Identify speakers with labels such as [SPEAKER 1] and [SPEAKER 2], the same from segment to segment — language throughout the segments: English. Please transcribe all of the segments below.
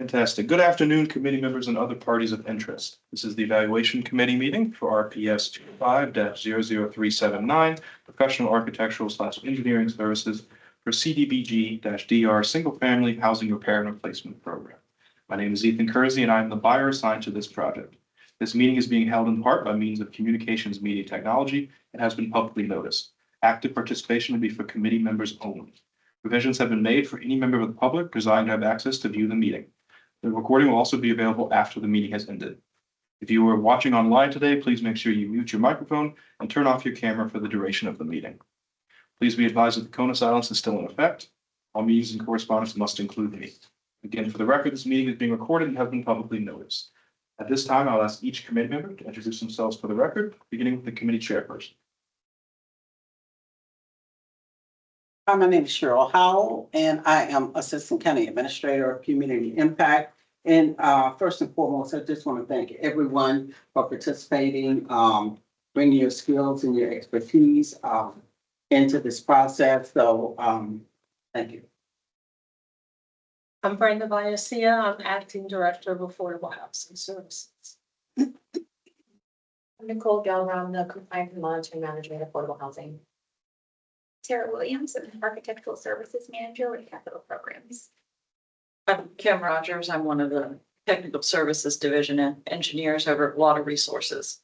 [SPEAKER 1] Fantastic. Good afternoon, committee members and other parties of interest. This is the evaluation committee meeting for RPS 25-00379, professional architectural/engineering services for CDBG-DR single family housing repair and replacement program. My name is Ethan Kersey and I am the buyer assigned to this project. This meeting is being held in part by means of communications media technology and has been publicly noticed. Active participation will be for committee members only. Provisions have been made for any member of the public desiring to have access to view the meeting. The recording will also be available after the meeting has ended. If you are watching online today, please make sure you mute your microphone and turn off your camera for the duration of the meeting. Please be advised that the cone of silence is still in effect. All meetings and correspondence must include me. Again, for the record, this meeting is being recorded and has been publicly noticed. At this time, I'll ask each committee member to introduce themselves for the record, beginning with the committee chairperson.
[SPEAKER 2] Hi, my name is Cheryl Howell, and I am Assistant County Administrator of Community Impact. And first and foremost, I just want to thank everyone for participating, bringing your skills and your expertise into this process. So thank you.
[SPEAKER 3] I'm Brenda Viasia. I'm Acting Director of Affordable Housing Services.
[SPEAKER 4] I'm Nicole Gelra. I'm the Compliance and Monitoring Manager at Affordable Housing. Sarah Williams, I'm Architectural Services Manager with Capital Programs.
[SPEAKER 5] I'm Kim Rogers. I'm one of the Technical Services Division and engineers over at Water Resources.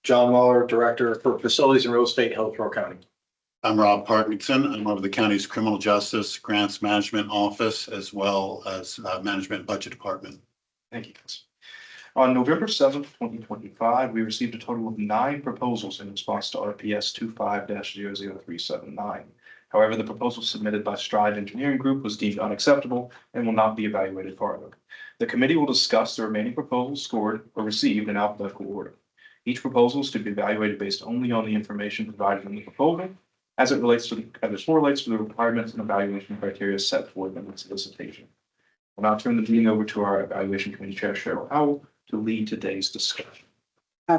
[SPEAKER 6] John Waller, Director for Facilities and Real Estate, Hillsborough County.
[SPEAKER 7] I'm Rob Parkinson. I'm over the county's Criminal Justice Grants Management Office, as well as Management Budget Department.
[SPEAKER 1] Thank you, guys. On November 7th, 2025, we received a total of 9 proposals in response to RPS 25-00379. However, the proposal submitted by Stride Engineering Group was deemed unacceptable and will not be evaluated further. The committee will discuss the remaining proposals scored or received in alphabetical order. Each proposal is to be evaluated based only on the information provided in the proposal as it relates to the requirements and evaluation criteria set forth in the solicitation. I'll now turn the meeting over to our evaluation committee chair, Cheryl Howell, to lead today's discussion.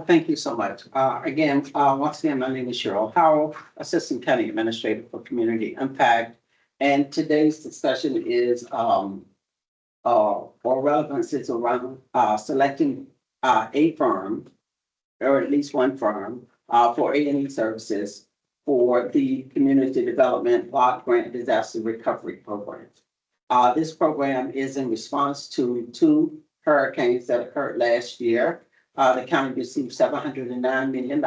[SPEAKER 2] Thank you so much. Again, once again, my name is Cheryl Howell, Assistant County Administrator for Community Impact. And today's discussion is, or relevance is around selecting a firm, or at least one firm, for A&E services for the Community Development Block Grant Disaster Recovery Program. This program is in response to 2 hurricanes that occurred last year. The county received $709 million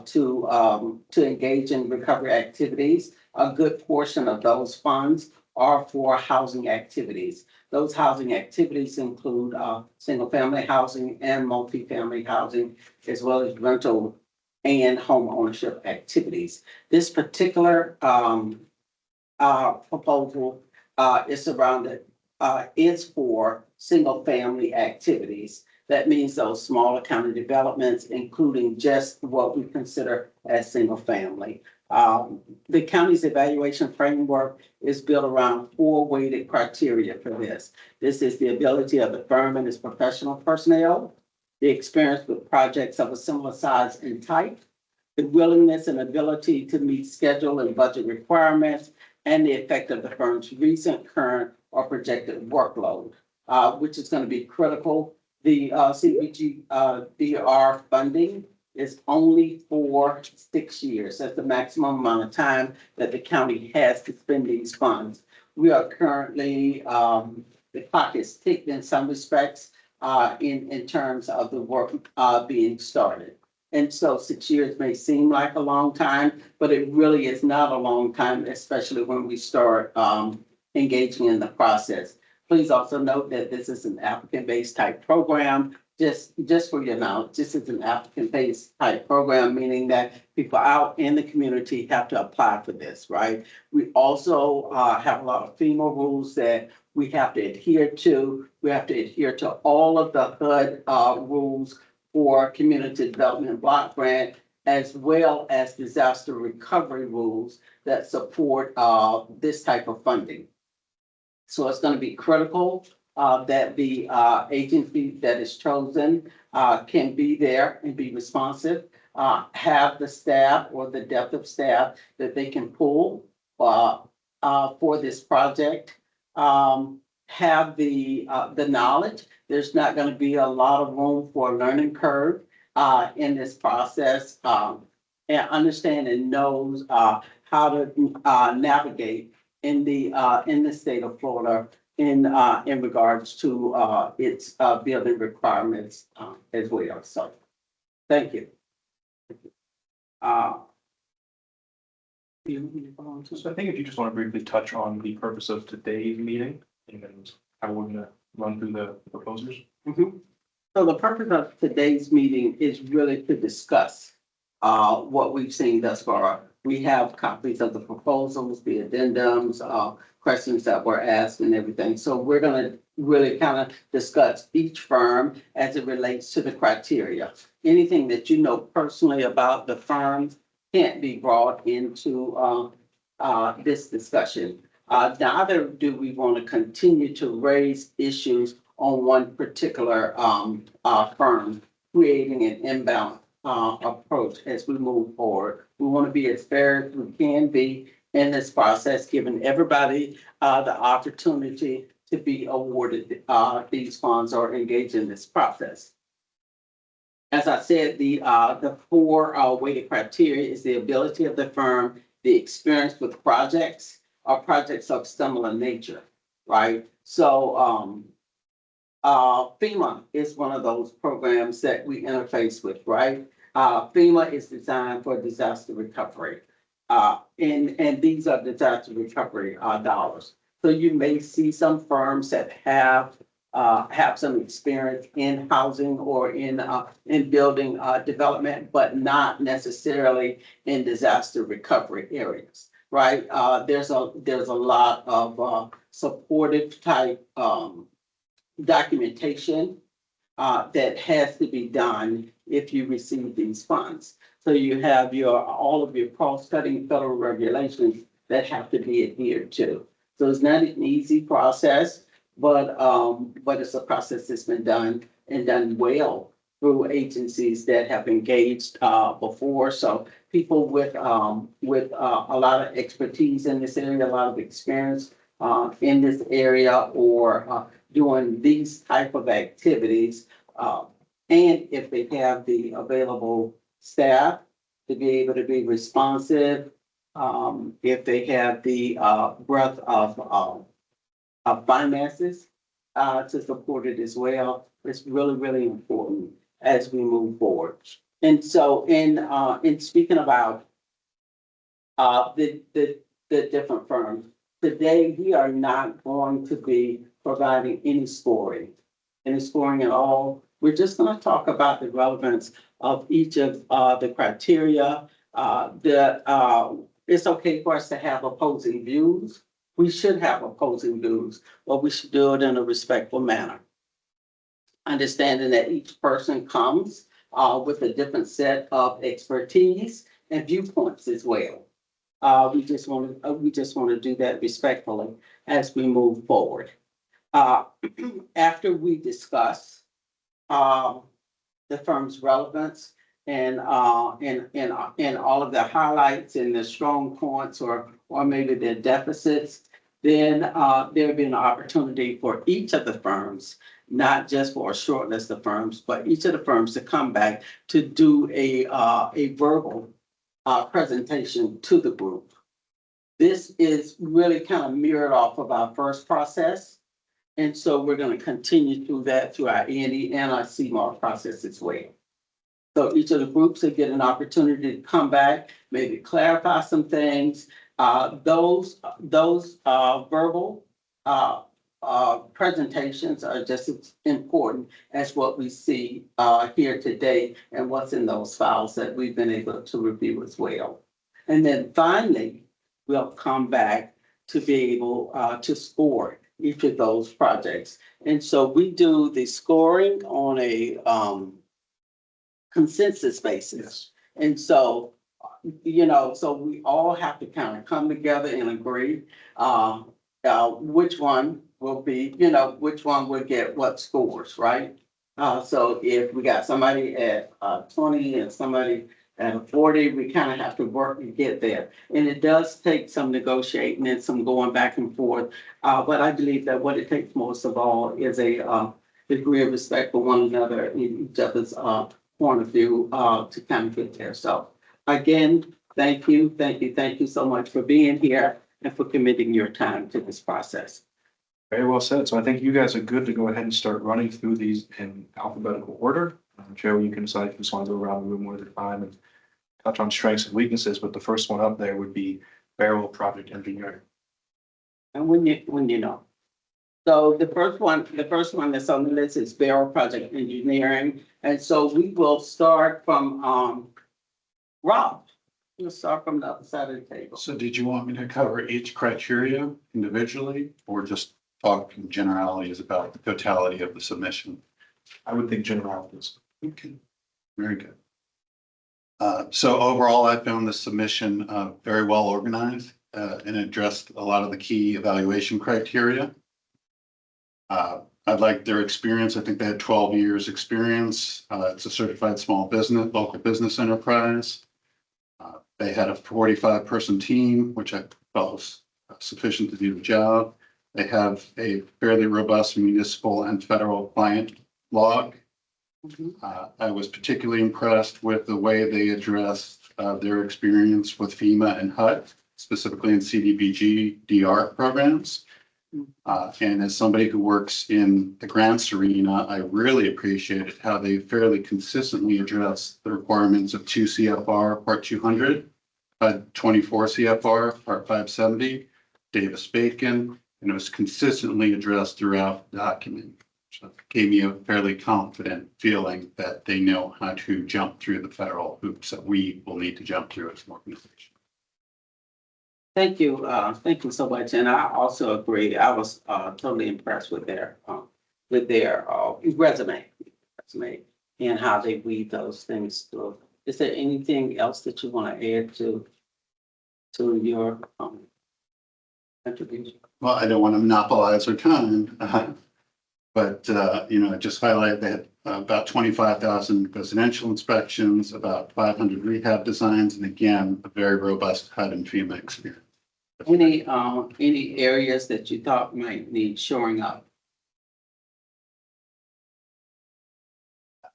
[SPEAKER 2] to engage in recovery activities. A good portion of those funds are for housing activities. Those housing activities include single family housing and multifamily housing, as well as rental and home ownership activities. This particular proposal is for single family activities. That means those smaller county developments, including just what we consider as single family. The county's evaluation framework is built around 4 weighted criteria for this. This is the ability of the firm and its professional personnel, the experience with projects of a similar size and type, the willingness and ability to meet schedule and budget requirements, and the effect of the firm's recent, current, or projected workload, which is going to be critical. The CDBG-DR funding is only for 6 years. That's the maximum amount of time that the county has to spend these funds. We are currently, the clock is ticked in some respects in terms of the work being started. And so 6 years may seem like a long time, but it really is not a long time, especially when we start engaging in the process. Please also note that this is an applicant-based type program. Just for your knowledge, this is an applicant-based type program, meaning that people out in the community have to apply for this, right? We also have a lot of FEMA rules that we have to adhere to. We have to adhere to all of the HUD rules for Community Development Block Grant, as well as disaster recovery rules that support this type of funding. So it's going to be critical that the agency that is chosen can be there and be responsive, have the staff or the depth of staff that they can pull for this project. have the knowledge. There's not going to be a lot of room for a learning curve in this process, and understand and knows how to navigate in the state of Florida in regards to its building requirements as well. So, thank you. You want me to go on to-
[SPEAKER 1] So I think if you just want to briefly touch on the purpose of today's meeting and then how we're gonna run through the proposals.
[SPEAKER 2] Mhm. So the purpose of today's meeting is really to discuss what we've seen thus far. We have copies of the proposals, the addendums, questions that were asked and everything. So we're gonna really kind of discuss each firm as it relates to the criteria. Anything that you know personally about the firms can't be brought into this discussion. Neither do we want to continue to raise issues on one particular firm, creating an imbalance approach as we move forward. We want to be as fair as we can be in this process, giving everybody the opportunity to be awarded these funds or engage in this process. As I said, the four weighted criteria is the ability of the firm, the experience with projects or projects of similar nature, right? So FEMA is one of those programs that we interface with, right? FEMA is designed for disaster recovery. And these are disaster recovery dollars. So you may see some firms that have some experience in housing or in building development, but not necessarily in disaster recovery areas, right? There's a lot of supportive type documentation that has to be done if you receive these funds. So you have all of your cross-cutting federal regulations that have to be adhered to. So it's not an easy process, but it's a process that's been done and done well through agencies that have engaged before. So people with a lot of expertise in this area, a lot of experience in this area, or doing these type of activities. And if they have the available staff to be able to be responsive, if they have the breadth of finances to support it as well, it's really, really important as we move forward. And so in speaking about the different firms, today we are not going to be providing any scoring at all. We're just going to talk about the relevance of each of the criteria. It's okay for us to have opposing views. We should have opposing views, but we should do it in a respectful manner. Understanding that each person comes with a different set of expertise and viewpoints as well. We just want to do that respectfully as we move forward. After we discuss the firm's relevance and all of the highlights and the strong points or maybe their deficits, then there'll be an opportunity for each of the firms, not just for a short list of firms, but each of the firms to come back to do a verbal presentation to the group. This is really kind of mirrored off of our first process. And so we're going to continue through that through our E&E and our CMAR process as well. So each of the groups will get an opportunity to come back, maybe clarify some things. Those verbal presentations are just as important as what we see here today and what's in those files that we've been able to review as well. And then finally, we'll come back to be able to score each of those projects. And so we do the scoring on a consensus basis.
[SPEAKER 1] Yes.
[SPEAKER 2] And so, so we all have to kind of come together and agree which one will be, which one will get what scores, right? So if we got somebody at 20 and somebody And 40, we kind of have to work to get there. And it does take some negotiating and some going back and forth. But I believe that what it takes most of all is a degree of respect for one another in each other's point of view to kind of get there. So again, thank you so much for being here and for committing your time to this process.
[SPEAKER 1] Very well said. So I think you guys are good to go ahead and start running through these in alphabetical order. Joe, you can decide if you just want to go around the room one at a time and touch on strengths and weaknesses, but the first one up there would be Barrel Project Engineering.
[SPEAKER 2] And when you know. So the first one that's on the list is Barrel Project Engineering. And so we will start from Rob. We'll start from the other side of the table.
[SPEAKER 7] So did you want me to cover each criteria individually or just talk in generalities about the totality of the submission?
[SPEAKER 1] I would think generalities.
[SPEAKER 7] Okay, very good. So overall, I found the submission very well organized and addressed a lot of the key evaluation criteria. I like their experience. I think they had 12 years experience. It's a certified small business, local business enterprise. They had a 45-person team, which I felt was sufficient to do the job. They have a fairly robust municipal and federal client log. I was particularly impressed with the way they addressed their experience with FEMA and HUD, specifically in CDBG-DR programs. And as somebody who works in the grants arena, I really appreciated how they fairly consistently address the requirements of 2 CFR Part 200, 24 CFR Part 570, Davis-Bacon, and it was consistently addressed throughout the document. So it gave me a fairly confident feeling that they know how to jump through the federal hoops that we will need to jump through as an organization.
[SPEAKER 2] Thank you so much. And I also agree. I was totally impressed with their resume and how they weave those things through. Is there anything else that you want to add to your contribution?
[SPEAKER 7] Well, I don't want to monopolize our time, but just highlight that about 25,000 residential inspections, about 500 rehab designs, and again, a very robust HUD and FEMA experience.
[SPEAKER 2] Any areas that you thought might need shoring up?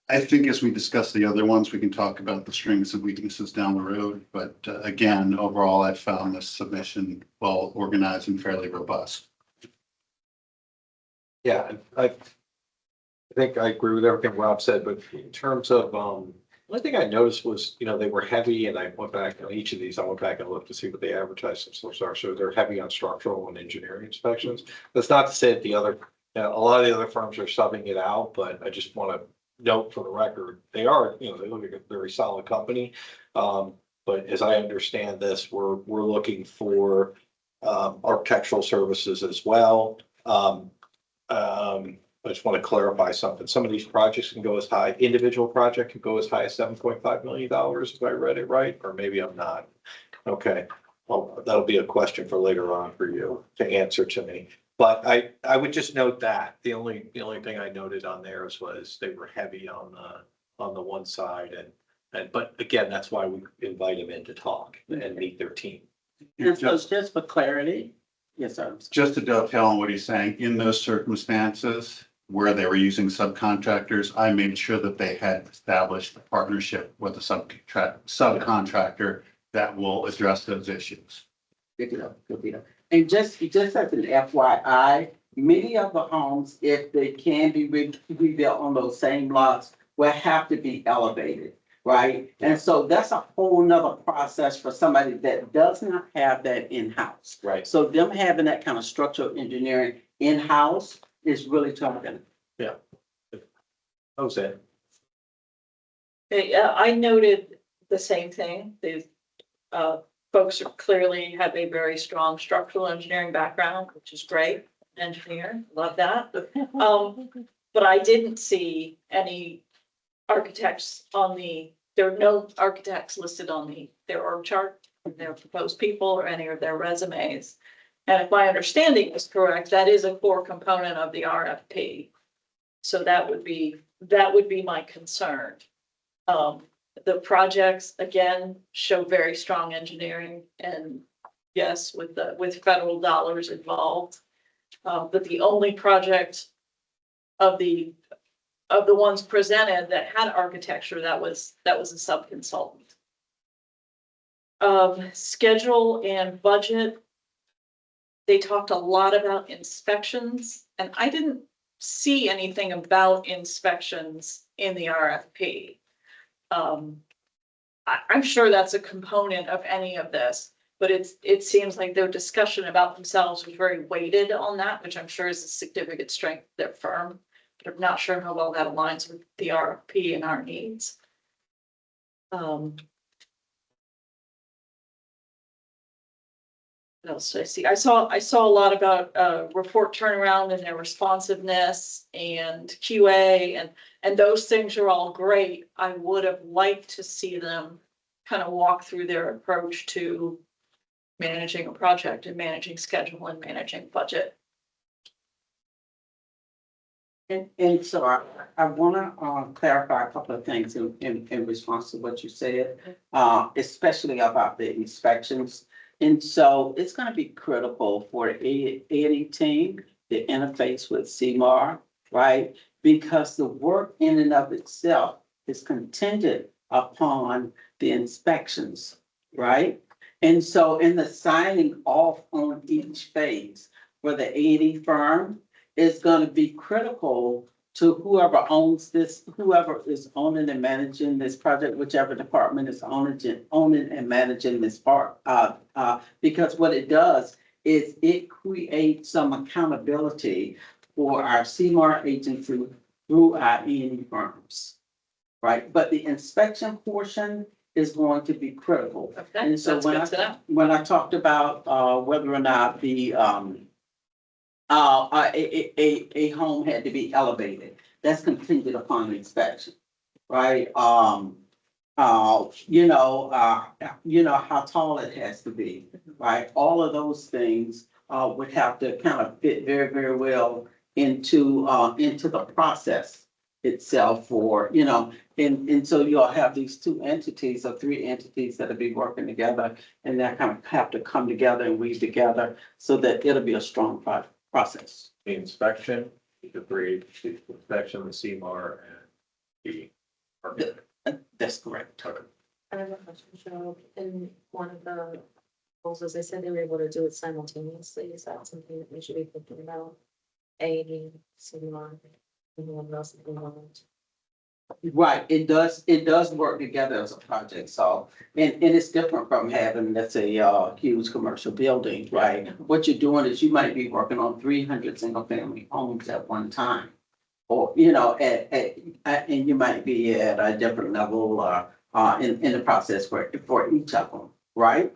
[SPEAKER 7] I think as we discuss the other ones, we can talk about the strengths and weaknesses down the road. But again, overall, I found this submission well organized and fairly robust.
[SPEAKER 6] Yeah, I think I agree with everything Rob said, but in terms of, one thing I noticed was, they were heavy, and I went back on each of these, I went back and looked to see what they advertised themselves are. So they're heavy on structural and engineering inspections. That's not to say that a lot of the other firms are subbing it out, but I just want to note for the record, they are, they look like a very solid company. But as I understand this, we're looking for architectural services as well. I just want to clarify something. Some of these projects can go as high, individual project can go as high as $7.5 million, if I read it right, or maybe I'm not. Okay, well, that'll be a question for later on for you to answer to me. But I would just note that the only thing I noted on theirs was they were heavy on the one side, but again, that's why we invite them in to talk and meet their team.
[SPEAKER 2] And so just for clarity, yes, sir.
[SPEAKER 7] Just to dovetail on what he's saying, in those circumstances where they were using subcontractors, I made sure that they had established a partnership with a subcontractor that will address those issues.
[SPEAKER 2] Good to know. And just as an FYI, many of the homes, if they can be rebuilt on those same lots, will have to be elevated, right? And so that's a whole nother process for somebody that does not have that in-house.
[SPEAKER 6] Right.
[SPEAKER 2] So them having that kind of structural engineering in-house is really targeted.
[SPEAKER 6] Yeah. Jose.
[SPEAKER 5] I noted the same thing. The folks are clearly have a very strong structural engineering background, which is great. Engineer, love that. But I didn't see any architects there are no architects listed on their org chart, their proposed people, or any of their resumes. And if my understanding is correct, that is a core component of the RFP. So that would be my concern. The projects, again, show very strong engineering and yes, with federal dollars involved. But the only project of the ones presented that had architecture, that was a sub-consultant. Schedule and budget. They talked a lot about inspections, and I didn't see anything about inspections in the RFP. I'm sure that's a component of any of this, but it seems like their discussion about themselves was very weighted on that, which I'm sure is a significant strength of their firm. But I'm not sure how well that aligns with the RFP and our needs. What else did I see? I saw a lot about report turnaround and their responsiveness and QA and those things are all great. I would have liked to see them kind of walk through their approach to managing a project and managing schedule and managing budget.
[SPEAKER 2] And so I wanna clarify a couple of things in response to what you said, especially about the inspections. And so it's gonna be critical for any team to interface with CMAR, right? Because the work in and of itself is contingent upon the inspections, right? And so in the signing off on each phase for the A&E firm is gonna be critical to whoever owns this, whoever is owning and managing this project, whichever department is owning and managing this part. Because what it does is it creates some accountability for our CMAR agency through our E&E firms, right? But the inspection portion is going to be critical.
[SPEAKER 5] Okay,
[SPEAKER 2] And so
[SPEAKER 5] that's good to know.
[SPEAKER 2] when I talked about whether or not the a home had to be elevated, that's contingent upon the inspection, right? You know how tall it has to be, right? All of those things would have to kind of fit very, very well into the process itself for, and so you'll have these two entities or three entities that'll be working together, and that kind of have to come together and weave together so that it'll be a strong process.
[SPEAKER 6] The inspection, the inspection, the CMAR and the architect.
[SPEAKER 2] That's correct.
[SPEAKER 8] I have a question, Cheryl. In one of the proposals, they said they were able to do it simultaneously. Is that something that we should be thinking about? A, CMAR, and one else if we want.
[SPEAKER 2] Right, it does work together as a project, so, and it's different from having, let's say, huge commercial building, right? What you're doing is you might be working on 300 single family homes at one time. Or, and you might be at a different level, in the process for each of them, right?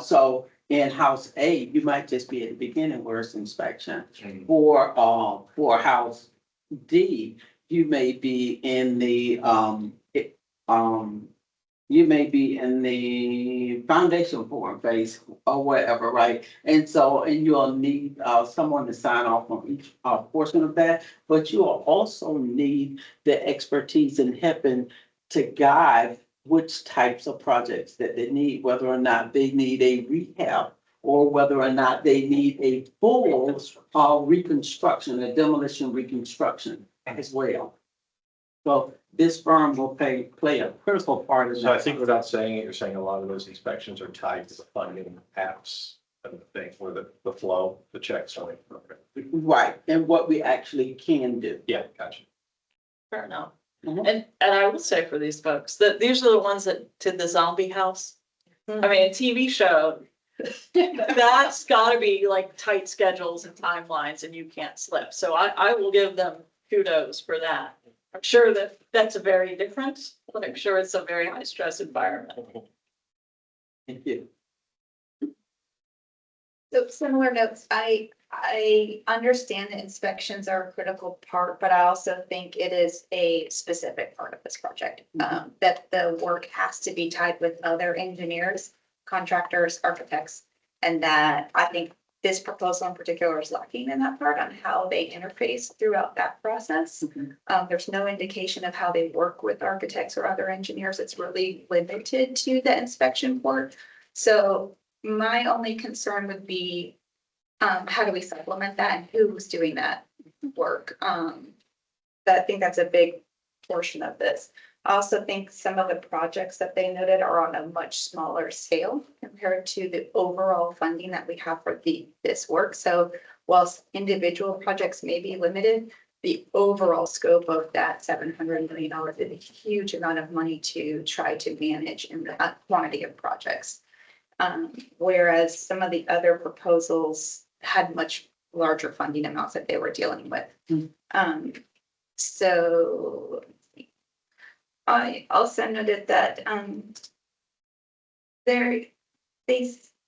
[SPEAKER 2] So in house A, you might just be at the beginning where it's inspection. For house D, you may be in the foundation form phase or whatever, right? And you'll need someone to sign off on each portion of that, but you'll also need the expertise in helping to guide which types of projects that they need, whether or not they need a rehab or whether or not they need a full reconstruction, a demolition reconstruction as well. So this firm will play a critical part in that.
[SPEAKER 6] So I think without saying it, you're saying a lot of those inspections are tied to the funding apps and the thing where the flow, the checks are. Okay.
[SPEAKER 2] Right, and what we actually can do.
[SPEAKER 6] Yeah, gotcha.
[SPEAKER 5] Fair enough.
[SPEAKER 2] Mhm.
[SPEAKER 5] And I will say for these folks that these are the ones that did the zombie house. I mean, a TV show, that's gotta be like tight schedules and timelines and you can't slip. So I will give them kudos for that. I'm sure that's a very different, but I'm sure it's a very high stress environment.
[SPEAKER 2] Thank you.
[SPEAKER 4] So similar notes, I understand that inspections are a critical part, but I also think it is a specific part of this project. That the work has to be tied with other engineers, contractors, architects, and that I think this proposal in particular is lacking in that part on how they interface throughout that process. There's no indication of how they work with architects or other engineers. It's really limited to the inspection port. So my only concern would be, how do we supplement that and who's doing that work? I think that's a big portion of this. I also think some of the projects that they noted are on a much smaller scale compared to the overall funding that we have for this work. So whilst individual projects may be limited, the overall scope of that $700 million is a huge amount of money to try to manage in that quantity of projects. Whereas some of the other proposals had much larger funding amounts that they were dealing with. So I also noted that they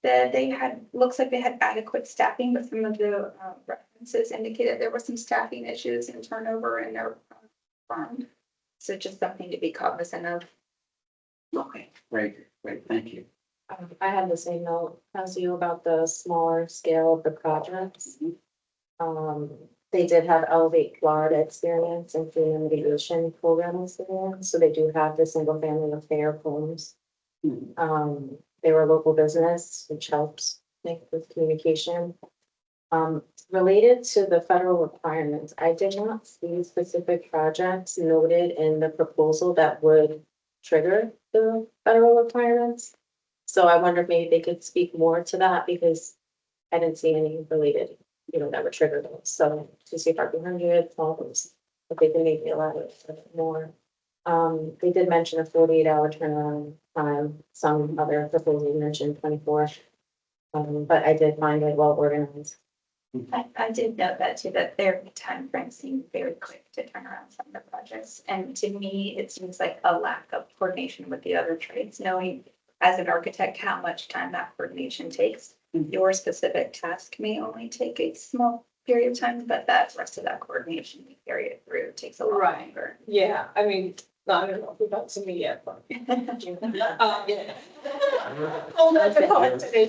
[SPEAKER 4] said they had, looks like they had adequate staffing, but some of the references indicated there were some staffing issues and turnover in their firm. So just something to be cognizant of.
[SPEAKER 2] Okay, great, thank you.
[SPEAKER 8] I had the same note as you about the smaller scale of the projects. They did have Elevate Florida experience and FEMA mitigation program experience, so they do have the single family affair homes. They were a local business, which helps make with communication. Related to the federal requirements, I did not see specific projects noted in the proposal that would trigger the federal requirements. So I wonder if maybe they could speak more to that, because I didn't see any related, that would trigger those. So to see if R200, all those, if they can maybe elaborate more. They did mention a 48-hour turnaround time. Some other proposals mentioned 24. But I did find it well organized.
[SPEAKER 4] I did note that too, that their time frame seemed very quick to turn around some of the projects. And to me, it seems like a lack of coordination with the other trades, knowing as an architect how much time that coordination takes. Your specific task may only take a small period of time, but that rest of that coordination to carry it through takes a lot longer.
[SPEAKER 5] Yeah, I mean, I don't know if that's to me yet, but. Yeah. Oh, that's a comment today.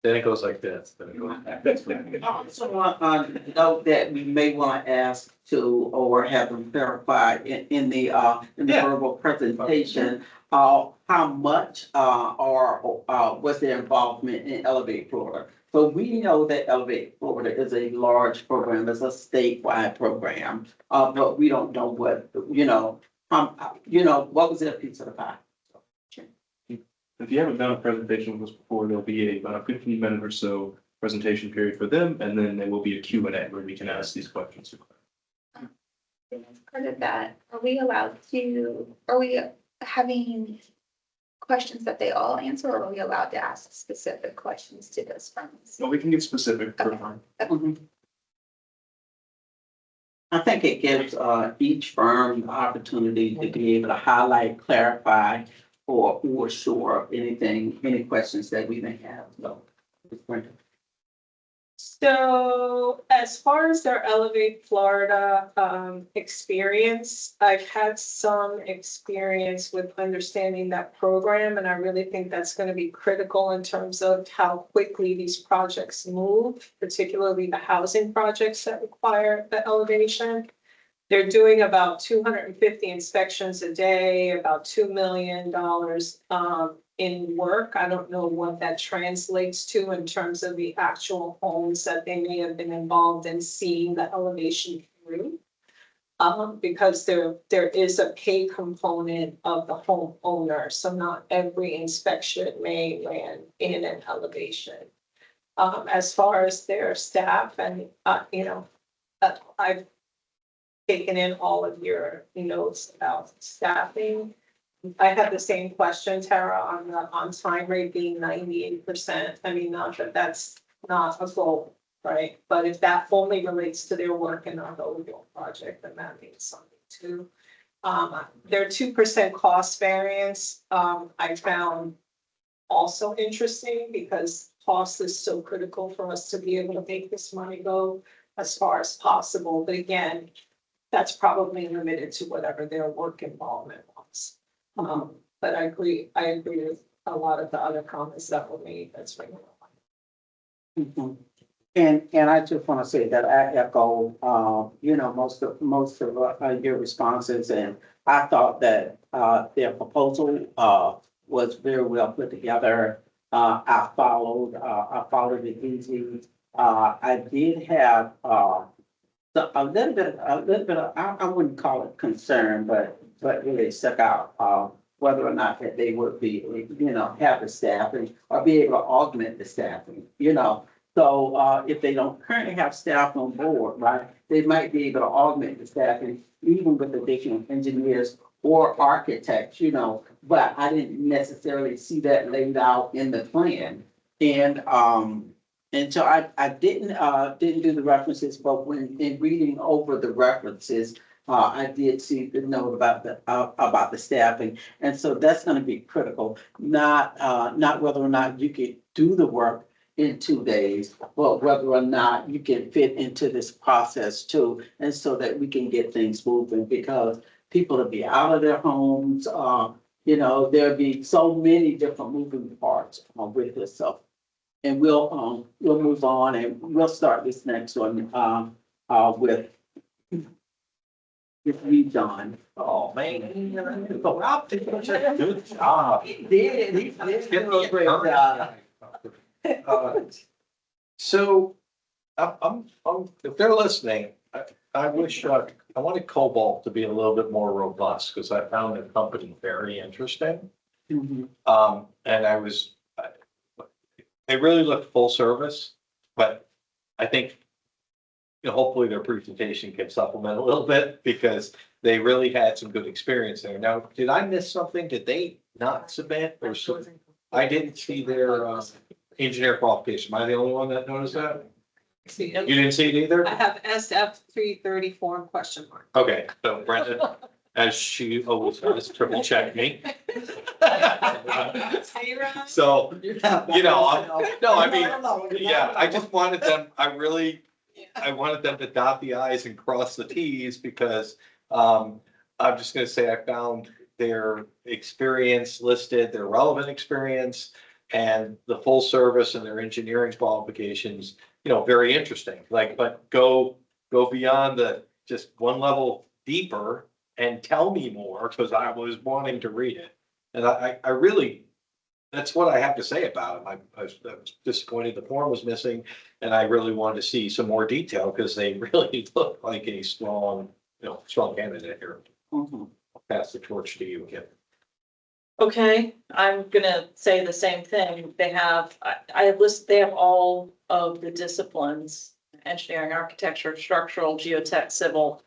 [SPEAKER 6] Then it goes like this, then it goes back this way.
[SPEAKER 2] I also want to note that we may want to ask to, or have them clarify in the verbal presentation, how much or was their involvement in Elevate Florida. So we know that Elevate Florida is a large program, it's a statewide program, but we don't know what, what was their piece of the pie.
[SPEAKER 1] If you haven't done a presentation with us before, there'll be about a 15-minute or so presentation period for them, and then there will be a Q&A where we can ask these questions.
[SPEAKER 4] As part of that, are we having questions that they all answer, or are we allowed to ask specific questions to those firms?
[SPEAKER 1] Well, we can get specific.
[SPEAKER 4] Okay.
[SPEAKER 2] I think it gives each firm the opportunity to be able to highlight, clarify, or assure any questions that we may have.
[SPEAKER 5] So as far as their Elevate Florida experience, I've had some experience with understanding that program, and I really think that's going to be critical in terms of how quickly these projects move, particularly the housing projects that require the elevation. They're doing about 250 inspections a day, about $2 million in work. I don't know what that translates to in terms of the actual homes that they may have been involved in seeing the elevation through. Because there is a pay component of the homeowner, so not every inspection may land in an elevation. As far as their staff, and I've taken in all of your notes about staffing. I had the same question, Tara, on the on-time rate being 98%. I mean, not that that's not a goal, right? But if that only relates to their work and not the overall project, then that means something too. Their 2% cost variance, I found also interesting, because cost is so critical for us to be able to make this money go as far as possible. But again, that's probably limited to whatever their work involvement was. But I agree with
[SPEAKER 3] a lot of the other comments that were made, that's right.
[SPEAKER 2] Mhm. And I just want to say that I echo, most of your responses, and I thought that, their proposal, was very well put together. I followed it easy. I did have, a little bit of, I wouldn't call it concern, but really stuck out, whether or not that they would be, have the staffing or be able to augment the staffing, So, if they don't currently have staff on board, right, they might be able to augment the staffing even with additional engineers or architects, but I didn't necessarily see that laid out in the plan. And so I didn't do the references, but when in reading over the references, I did see the note about the staffing. And so that's gonna be critical, not whether or not you could do the work in 2 days, but whether or not you can fit into this process too. And so that we can get things moving, because people will be out of their homes, there'll be so many different moving parts with this. So, and we'll move on, and we'll start this next one, with you, John.
[SPEAKER 6] Oh, man. Rob did such a good job.
[SPEAKER 2] He did.
[SPEAKER 6] Get those great job. So, if they're listening, I wish, I wanted Cobalt to be a little bit more robust, because I found the company very interesting.
[SPEAKER 2] Mhm.
[SPEAKER 6] And they really look full service, but I think, hopefully their presentation can supplement a little bit, because they really had some good experience there. Now, did I miss something? Did they not submit or so? I didn't see their, engineer qualification. Am I the only one that noticed that? You didn't see it either?
[SPEAKER 3] I have SF 330 form question mark.
[SPEAKER 6] Okay, so Brenda, as she always does, triple check me. So, no, I mean, yeah, I just wanted them, I wanted them to dot the i's and cross the t's, because, I'm just gonna say I found their experience listed, their relevant experience, and the full service and their engineering qualifications, very interesting. But go beyond the just one level deeper and tell me more, because I was wanting to read it. And I really, that's what I have to say about them. I was disappointed the form was missing, and I really wanted to see some more detail, because they really look like a strong candidate here.
[SPEAKER 2] Mhm.
[SPEAKER 6] I'll pass the torch to you again.
[SPEAKER 5] Okay, I'm gonna say the same thing. They have, they have all of the disciplines: engineering, architecture, structural, geotech, civil,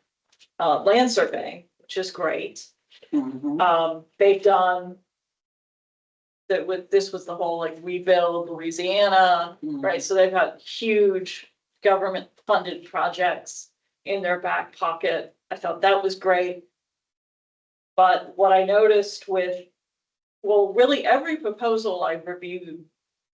[SPEAKER 5] land surveying, which is great.
[SPEAKER 2] Mhm.
[SPEAKER 5] They've done this was the whole rebuild Louisiana, right? So they've got huge government funded projects in their back pocket. I thought that was great. But what I noticed really every proposal I've reviewed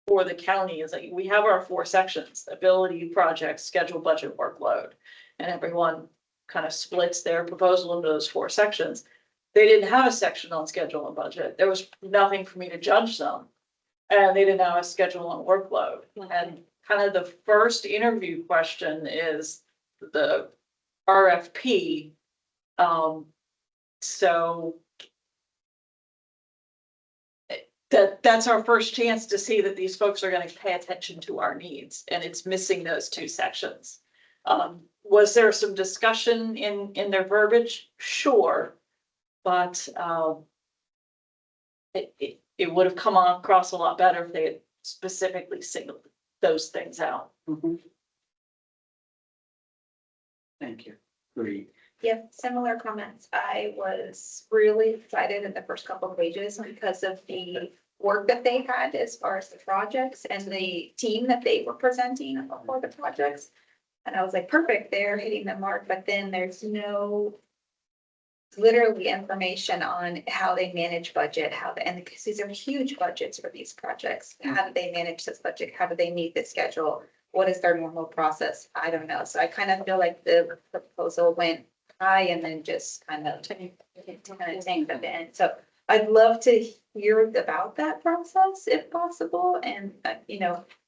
[SPEAKER 5] for the county is that we have our 4 sections: ability, project, schedule, budget, workload. And everyone kind of splits their proposal into those 4 sections. They didn't have a section on schedule and budget. There was nothing for me to judge them. And they didn't have a schedule on workload. And kind of the first interview question is the RFP. So that's our first chance to see that these folks are going to pay attention to our needs, and it's missing those 2 sections. Was there some discussion in their verbiage? Sure, but it would have come across a lot better if they had specifically singled those things out.
[SPEAKER 2] Mhm. Thank you. Great.
[SPEAKER 4] Yeah, similar comments. I was really excited in the first couple of pages because of the work that they had as far as the projects and the team that they were presenting for the projects. And I was like, perfect, they're hitting the mark, but then there's no literally information on how they manage budget, and because these are huge budgets for these projects. How do they manage this budget? How do they meet the schedule? What is their normal process? I don't know. So I kind of feel like the proposal went high and then just kind of tanked a bit. So I'd love to hear about that process if possible, and,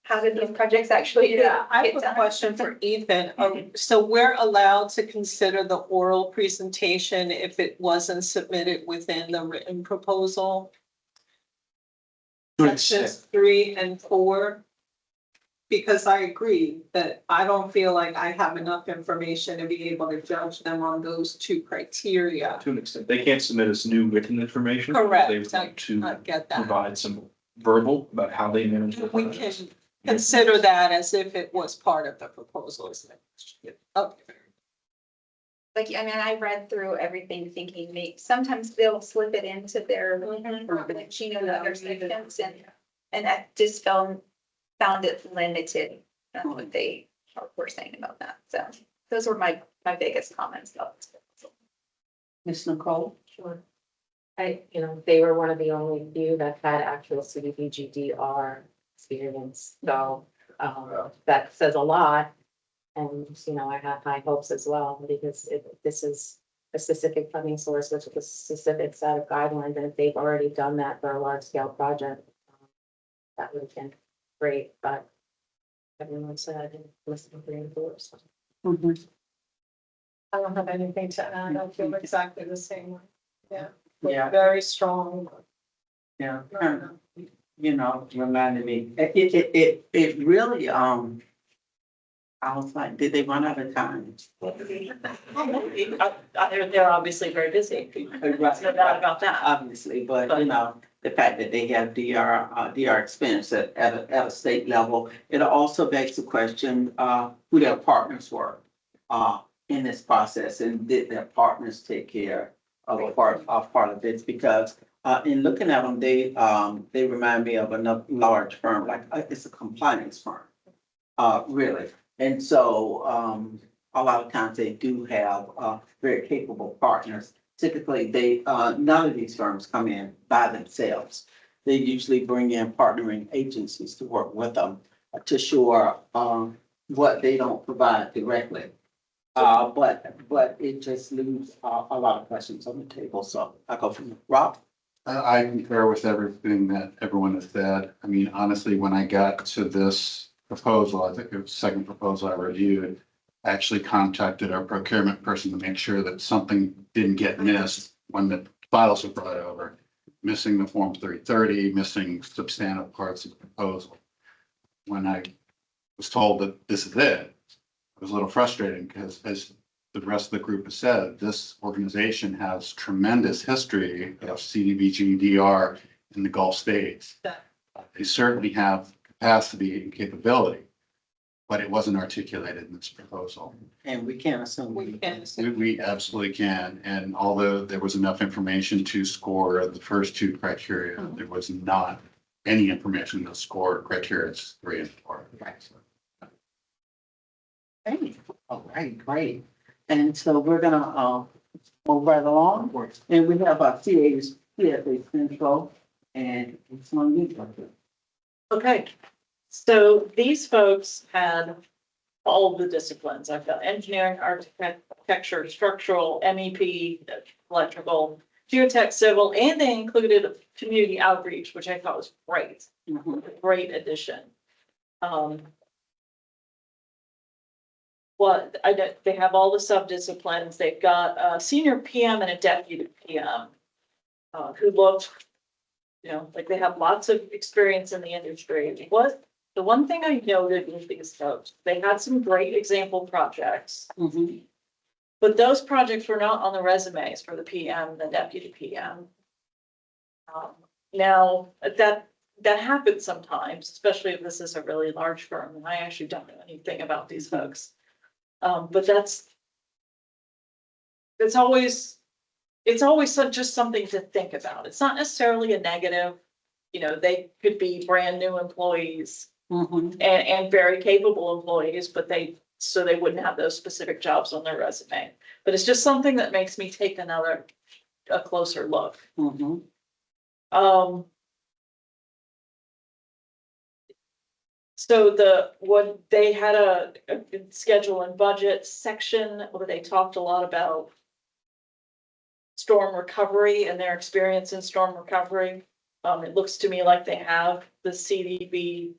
[SPEAKER 4] how did those projects actually
[SPEAKER 3] Yeah, I
[SPEAKER 4] get
[SPEAKER 3] have a
[SPEAKER 4] done?
[SPEAKER 3] question for Ethan. So we're allowed to consider the oral presentation if it wasn't submitted within the written proposal? Sections 3 and 4? Because I agree that I don't feel like I have enough information to be able to judge them on those two criteria.
[SPEAKER 1] To an extent, they can't submit us new written information.
[SPEAKER 3] Correct.
[SPEAKER 1] They want to
[SPEAKER 3] I get that.
[SPEAKER 1] provide some verbal about how they manage the
[SPEAKER 3] We
[SPEAKER 1] project.
[SPEAKER 3] can consider that as if it was part of the proposal. Is that- Okay.
[SPEAKER 4] Like, I read through everything thinking sometimes they'll slip it into their,
[SPEAKER 3] Mm-hmm.
[SPEAKER 4] the other sections, and I just found it limited, what they were saying about that. So those were my biggest comments about this proposal.
[SPEAKER 2] Ms. Nicole?
[SPEAKER 8] Sure. They were one of the only few that had actual CDBG-DR experience, so, that says a lot. And, I have high hopes as well, because if this is a specific funding source with a specific set of guidelines, and if they've already done that for a large scale project, that would have been great, but everyone said I didn't listen to the reports.
[SPEAKER 3] I don't have anything to add. I feel exactly the same way. Yeah.
[SPEAKER 2] Yeah.
[SPEAKER 3] Very strong.
[SPEAKER 2] Yeah, reminded me, it really, I was like, did they run out of time?
[SPEAKER 5] They're obviously very busy. There's no doubt about that.
[SPEAKER 2] Obviously, but the fact that they have DR experience at a state level, it also begs the question, who their partners were, in this process, and did their partners take care of a part of this? Because, in looking at them, they remind me of another large firm, like, it's a compliance firm, really. And so, a lot of times they do have, very capable partners. Typically, none of these firms come in by themselves. They usually bring in partnering agencies to work with them to shore, what they don't provide directly. But it just leaves a lot of questions on the table. So I go from Rob.
[SPEAKER 7] I concur with everything that everyone has said. I mean, honestly, when I got to this proposal, I think it was the second proposal I reviewed, I actually contacted our procurement person to make sure that something didn't get missed when the files were brought over. Missing the Form 330, missing substantive parts of the proposal. When I was told that this is it, it was a little frustrating because, as the rest of the group has said, this organization has tremendous history of CDBG-DR in the Gulf states. They certainly have capacity and capability, but it wasn't articulated in this proposal.
[SPEAKER 2] And we can't assume.
[SPEAKER 7] We absolutely can. And although there was enough information to score the first two criteria, there was not any information to score criteria 3 and 4.
[SPEAKER 2] Right. Hey, all right, great. And so we're gonna, move right along. And we have our CFA Central, and it's on you.
[SPEAKER 5] Okay, so these folks had all of the disciplines. I've got engineering, architecture, structural, MEP, electrical, geotech, civil, and they included community outreach, which I thought was great. Great addition. They have all the sub-disciplines. They've got a senior PM and a deputy PM who looked, like they have lots of experience in the industry. The one thing I noted with these folks, they had some great example projects, but those projects were not on the resumes for the PM and the deputy PM. Now, that happens sometimes, especially if this is a really large firm, and I actually don't know anything about these folks. But it's always just something to think about. It's not necessarily a negative. They could be brand new employees and very capable employees, but they wouldn't have those specific jobs on their resume. But it's just something that makes me take a closer look. So they had a schedule and budget section where they talked a lot about storm recovery and their experience in storm recovery. It looks to me like they have the CDB,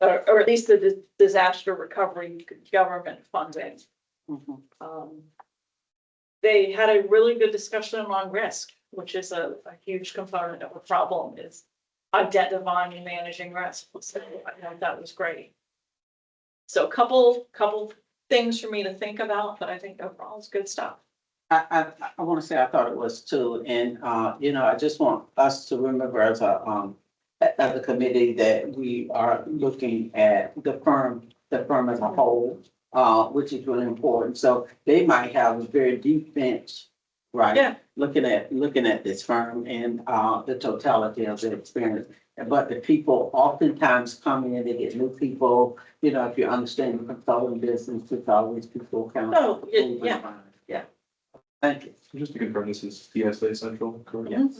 [SPEAKER 5] or at least the disaster recovery government funding.
[SPEAKER 2] Mhm.
[SPEAKER 5] They had a really good discussion on risk, which is a huge component of a problem, is identifying and managing risk. So I thought that was great. So couple things for me to think about, but I think overall it's good stuff.
[SPEAKER 2] I want to say I thought it was too, and, you know, I just want us to remember as a committee that we are looking at the firm as a whole, which is really important. So they might have a very deep bench, right?
[SPEAKER 5] Yeah.
[SPEAKER 2] Looking at this firm and, the totality of their experience. But the people oftentimes come in, they get new people, you know, if you understand the consulting business, it's always people kind of.
[SPEAKER 5] Oh, yeah.
[SPEAKER 2] Yeah. Thank you.
[SPEAKER 1] Just to confirm, this is CSA Central, correct?
[SPEAKER 2] Yes,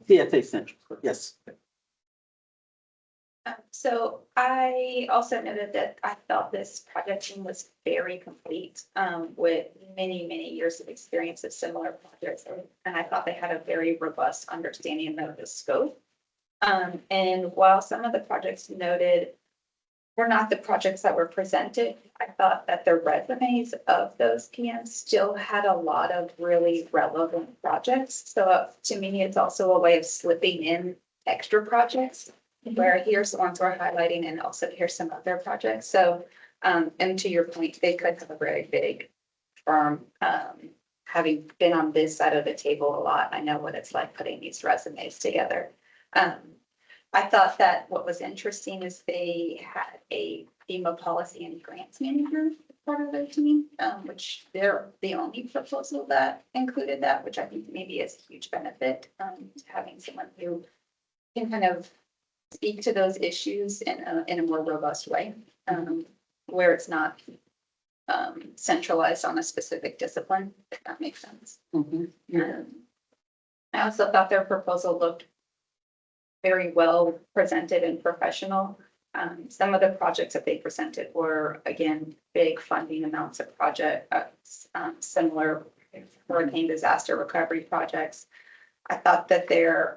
[SPEAKER 2] CSA Central, yes.
[SPEAKER 4] So I also noted that I felt this project team was very complete, with many years of experience of similar projects. And I thought they had a very robust understanding of the scope. And while some of the projects noted were not the projects that were presented, I thought that the resumes of those PMs still had a lot of really relevant projects. So to me, it's also a way of slipping in extra projects where here's the ones we're highlighting and also here's some other projects. So, and to your point, they could have a very big firm. Having been on this side of the table a lot, I know what it's like putting these resumes together. I thought that what was interesting is they had a FEMA policy and grants manager as part of their team, which they're the only proposal that included that, which I think maybe is a huge benefit, to having someone who can kind of speak to those issues in a more robust way, where it's not centralized on a specific discipline, if that makes sense. I also thought their proposal looked very well presented and professional. Some of the projects that they presented were, again, big funding amounts of projects, similar hurricane disaster recovery projects. I thought that their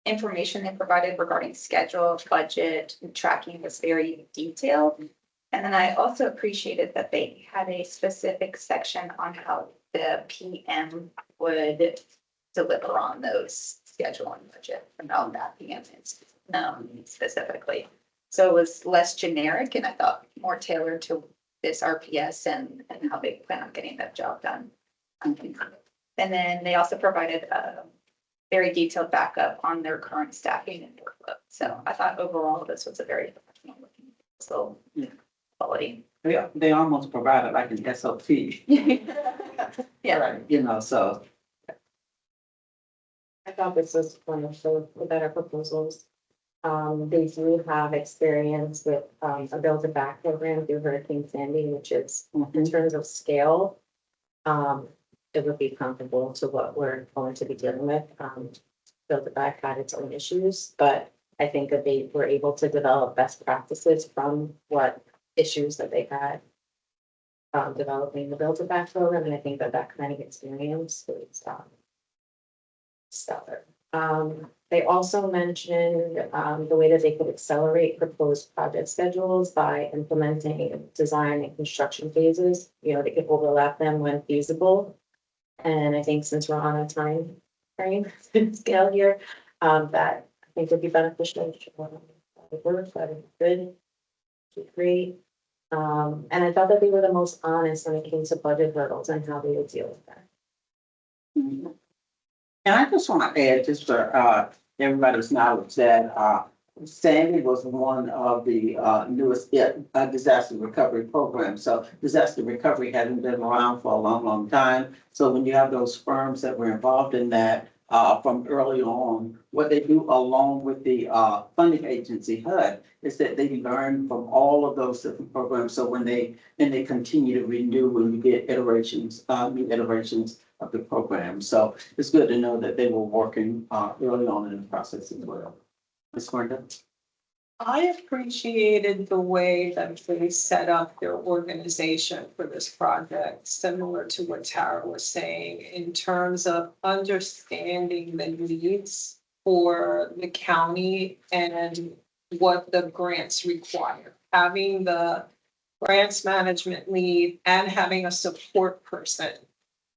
[SPEAKER 4] information they provided regarding schedule, budget, and tracking was very detailed. And then I also appreciated that they had a specific section on how the PM would deliver on those schedule and budget about that PM specifically. So it was less generic and I thought more tailored to this RPS and how they plan on getting that job done. And then they also provided a very detailed backup on their current staffing and workload. So I thought overall this was a very professional looking quality.
[SPEAKER 2] Yeah, they almost provided like an SOP.
[SPEAKER 4] Yeah.
[SPEAKER 2] Right, you know, so.
[SPEAKER 8] I thought this was one of the better proposals. They do have experience with a build a back program through Hurricane Sandy, which is in terms of scale. It would be comparable to what we're going to be dealing with. Build a back had its own issues, but I think that they were able to develop best practices from what issues that they had developing the build a back program. And I think that that kind of experience is stellar. They also mentioned the way that they could accelerate proposed project schedules by implementing design and construction phases. You know, they could overlap them when feasible. And I think since we're on a time frame scale here, that I think would be beneficial. Work that is good, great. And I thought that they were the most honest when it came to budget hurdles and how they would deal with that.
[SPEAKER 2] And I just want to add, just for everybody's knowledge, that Sandy was one of the newest disaster recovery programs. So disaster recovery hasn't been around for a long time. So when you have those firms that were involved in that from early on, what they do along with the funding agency HUD is that they learn from all of those different programs. So when they continue to renew, when you get iterations, new iterations of the program. So it's good to know that they were working early on in the process as well. Ms. Brenda?
[SPEAKER 3] I appreciated the way that they set up their organization for this project, similar to what Tara was saying, in terms of understanding the needs for the county and what the grants require. Having the grants management lead and having a support person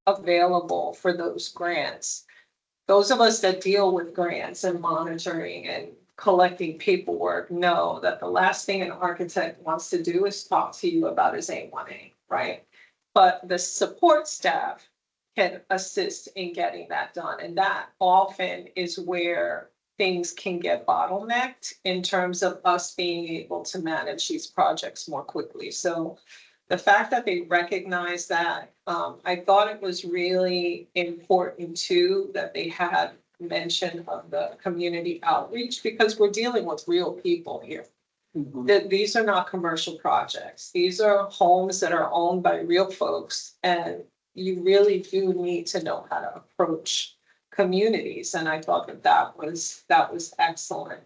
[SPEAKER 3] available for those grants. Those of us that deal with grants and monitoring and collecting paperwork know that the last thing an architect wants to do is talk to you about his A1A, right? But the support staff can assist in getting that done. And that often is where things can get bottlenecked in terms of us being able to manage these projects more quickly. So the fact that they recognize that, I thought it was really important too, that they had mention of the community outreach, because we're dealing with real people here. That these are not commercial projects. These are homes that are owned by real folks, and you really do need to know how to approach communities. And I thought that that was excellent.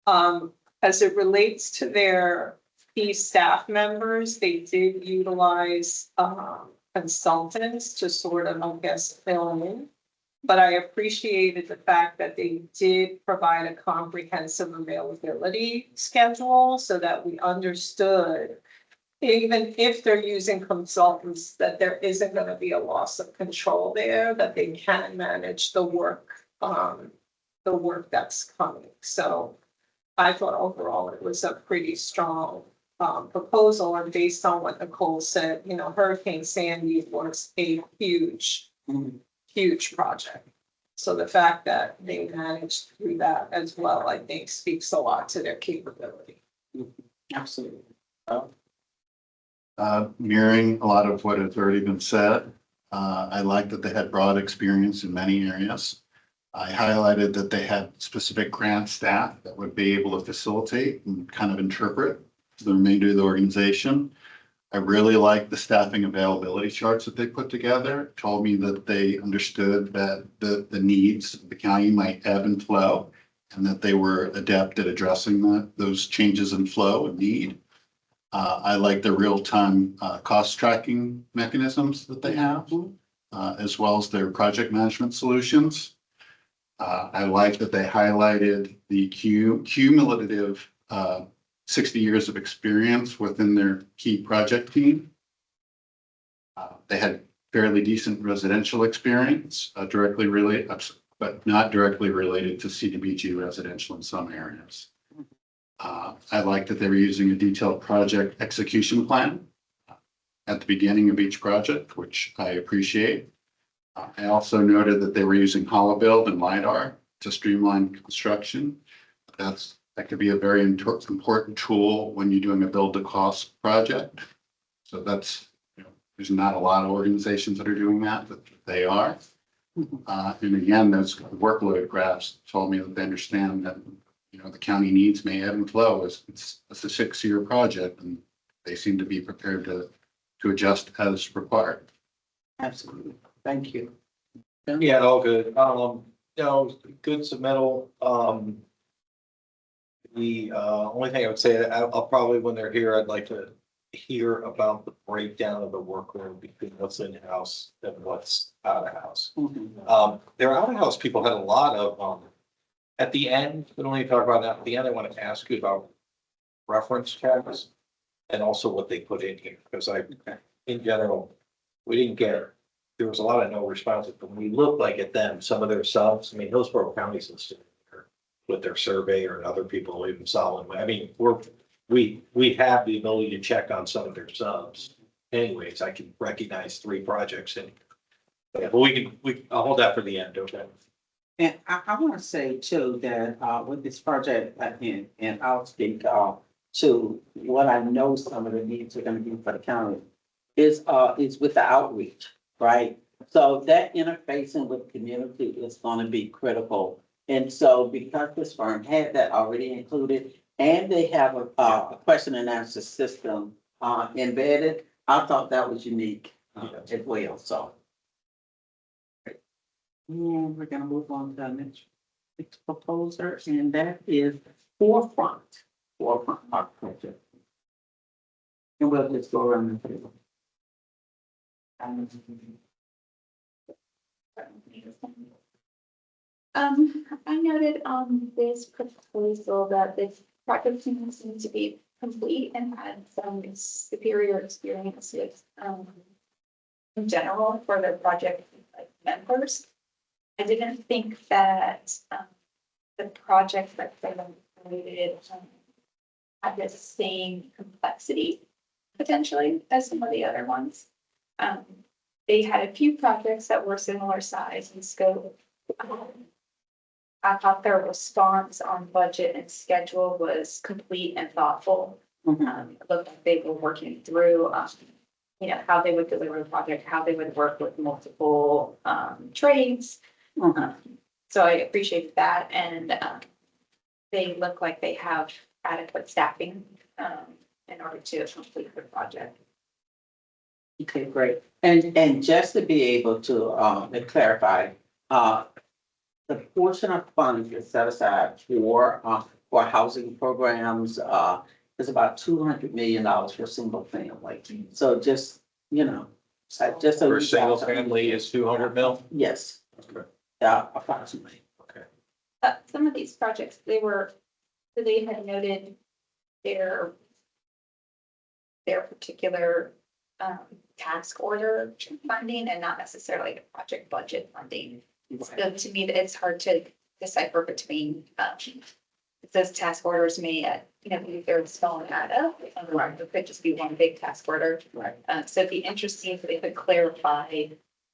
[SPEAKER 3] As it relates to their key staff members, they did utilize consultants to sort of, I guess, fill in. But I appreciated the fact that they did provide a comprehensive availability schedule so that we understood, even if they're using consultants, that there isn't going to be a loss of control there, that they can manage the work that's coming. So I thought overall it was a pretty strong proposal, and based on what Nicole said, you know, Hurricane Sandy was a huge project. So the fact that they managed through that as well, I think speaks a lot to their capability.
[SPEAKER 2] Absolutely.
[SPEAKER 7] Mirroring a lot of what has already been said, I like that they had broad experience in many areas. I highlighted that they had specific grant staff that would be able to facilitate and kind of interpret the remainder of the organization. I really like the staffing availability charts that they put together. It told me that they understood that the needs of the county might ebb and flow, and that they were adept at addressing those changes in flow and need. I like the real-time cost tracking mechanisms that they have, as well as their project management solutions. I like that they highlighted the cumulative 60 years of experience within their key project team. They had fairly decent residential experience, directly related, but not directly related to CDBG residential in some areas. I like that they were using a detailed project execution plan at the beginning of each project, which I appreciate. I also noted that they were using HoloBuild and LiDAR to streamline construction. That could be a very important tool when you're doing a build to cost project. So that's, there's not a lot of organizations that are doing that, but they are. And again, those workload graphs told me that they understand that, the county needs may ebb and flow. It's a 6-year project, and they seem to be prepared to adjust as required.
[SPEAKER 2] Absolutely. Thank you.
[SPEAKER 6] Yeah, all good. Good submittal. The only thing I would say, I'll probably, when they're here, I'd like to hear about the breakdown of the workload between what's in-house and what's out-of-house. Their out-of-house people had a lot of, at the end, we don't need to talk about that. At the end, I want to ask you about reference checks and also what they put in here, because in general, we didn't get, there was a lot of no responses, but when we look at them, some of their subs, Hillsborough County's listed with their surveyor and other people even solid. We have the ability to check on some of their subs. Anyways, I can recognize 3 projects in. But I'll hold that for the end, okay?
[SPEAKER 2] And I want to say too that with this project, and I'll speak to what I know some of the needs are going to be for the county is with the outreach, right? So that interfacing with the community is going to be critical. And so because this firm had that already included, and they have a question and answer system embedded, I thought that was unique as well. So. And we're gonna move on to the next proposer, and that is Forefront. forefront architecture. And we'll just go around the table.
[SPEAKER 4] I noted on this proposal that this project seems to be complete and had some superior experiences, in general for the project like, members. I didn't think that, the projects that they completed, had the same complexity potentially as some of the other ones. They had a few projects that were similar size and scope. I thought their response on budget and schedule was complete and thoughtful. It looked like they were working through, how they would deliver the project, how they would work with multiple, trades. So I appreciated that, and, they look like they have adequate staffing, in order to complete the project.
[SPEAKER 2] Okay, great. And just to be able to clarify, the portion of funds that's set aside for housing programs, is about $200 million for single family. So just, just so.
[SPEAKER 6] For single family is 200 mil?
[SPEAKER 2] Yes,
[SPEAKER 6] Okay.
[SPEAKER 2] approximately.
[SPEAKER 6] Okay.
[SPEAKER 4] Some of these projects, they had noted their particular, task order funding and not necessarily the project budget funding. So to me, it's hard to decipher between, those task orders may, be very small and add up. Right. It could just be one big task order.
[SPEAKER 2] Right.
[SPEAKER 4] So it'd be interesting if they could clarify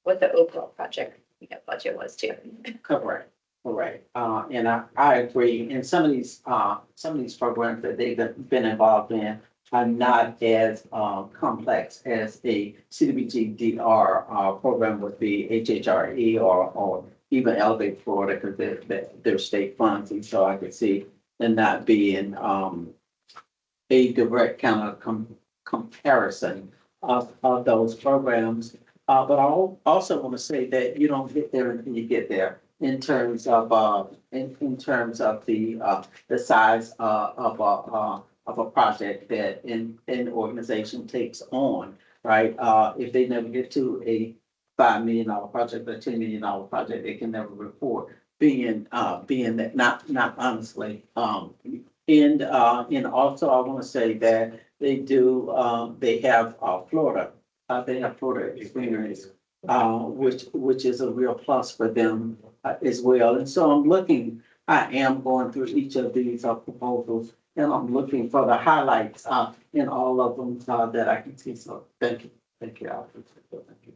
[SPEAKER 4] what the overall project, budget was too.
[SPEAKER 2] Correct. And I agree. And some of these programs that they've been involved in are not as complex as a CDBG-DR program would be HHRE or even Elevate Florida because they're state funds. And so I could see them not being a direct kind of comparison of those programs. But I also want to say that you don't get there until you get there in terms of in terms of the size of a project that an organization takes on, right? If they never get to a $5 million project or $10 million project, they can never report being that not honestly. And also I want to say that they have Florida. They have Florida experience, which is a real plus for them as well. And so I am going through each of these proposals, and I'm looking for the highlights in all of them that I can see. So thank you, Alfred. Thank you.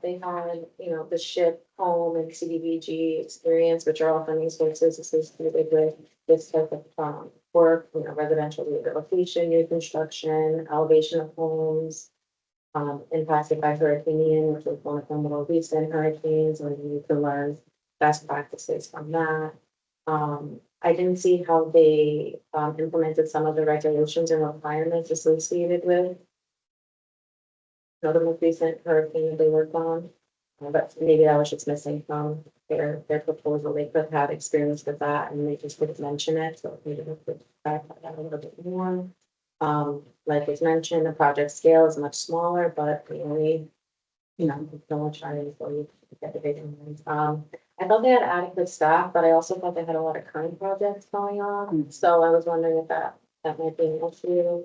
[SPEAKER 8] They had, the SHIP, home, and CDBG experience, which are all funding sources associated with this type of work, residential rehabilitation, new construction, elevation of homes, impacted by Hurricane Ian, which was one of the more recent hurricanes, and you can learn best practices from that. I didn't see how they implemented some of the regulations and requirements associated with the most recent hurricane they worked on, but maybe that was just missing from their proposal. They could have experience with that, and they just didn't mention it. So maybe we could clarify that a little bit more. Like was mentioned, the project scale is much smaller, but the only, don't try until you get the big ones. I thought they had adequate staff, but I also thought they had a lot of current projects going on. So I was wondering if that might be an issue.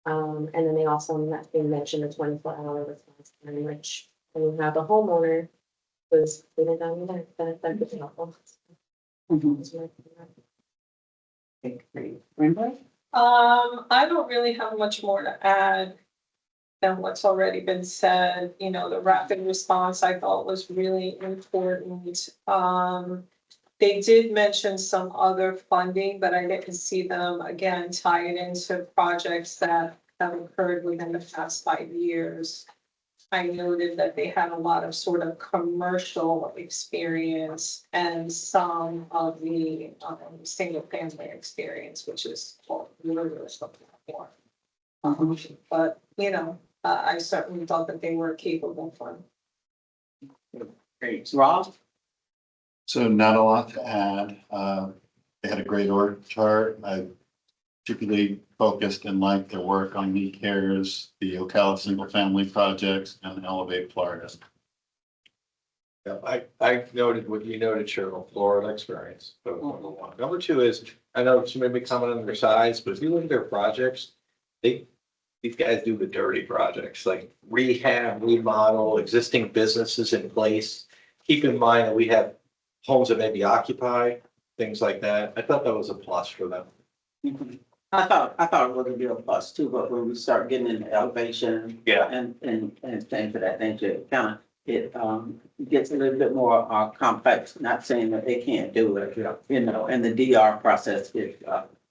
[SPEAKER 8] And then they also mentioned the 24-hour response time, which when you have a homeowner who's feeling down there, that could be helpful.
[SPEAKER 2] Okay, great. Brenda?
[SPEAKER 3] I don't really have much more to add than what's already been said. The rapid response I thought was really important. They did mention some other funding, but I didn't see them again tied into projects that have occurred within the past 5 years. I noted that they had a lot of sort of commercial experience and some of the single family experience, which is what we were really looking for. But I certainly thought that they were capable for.
[SPEAKER 2] Great. Rob?
[SPEAKER 7] So not a lot to add. They had a great org chart. I particularly focused and liked their work on Me Cares, the Ocala single family projects, and Elevate Florida.
[SPEAKER 6] Yeah, I noted what you noted, Cheryl, Florida experience. That was number one. Number two is, I know some maybe comment on their size, but if you look at their projects, these guys do the dirty projects, like rehab, remodel, existing businesses in place. Keep in mind that we have homes that may be occupied, things like that. I thought that was a plus for them.
[SPEAKER 2] I thought it was a real plus too, but when we start getting into elevation.
[SPEAKER 6] Yeah.
[SPEAKER 2] And things of that nature, it gets a little bit more complex, not saying that they can't do it, you know, and the DR process is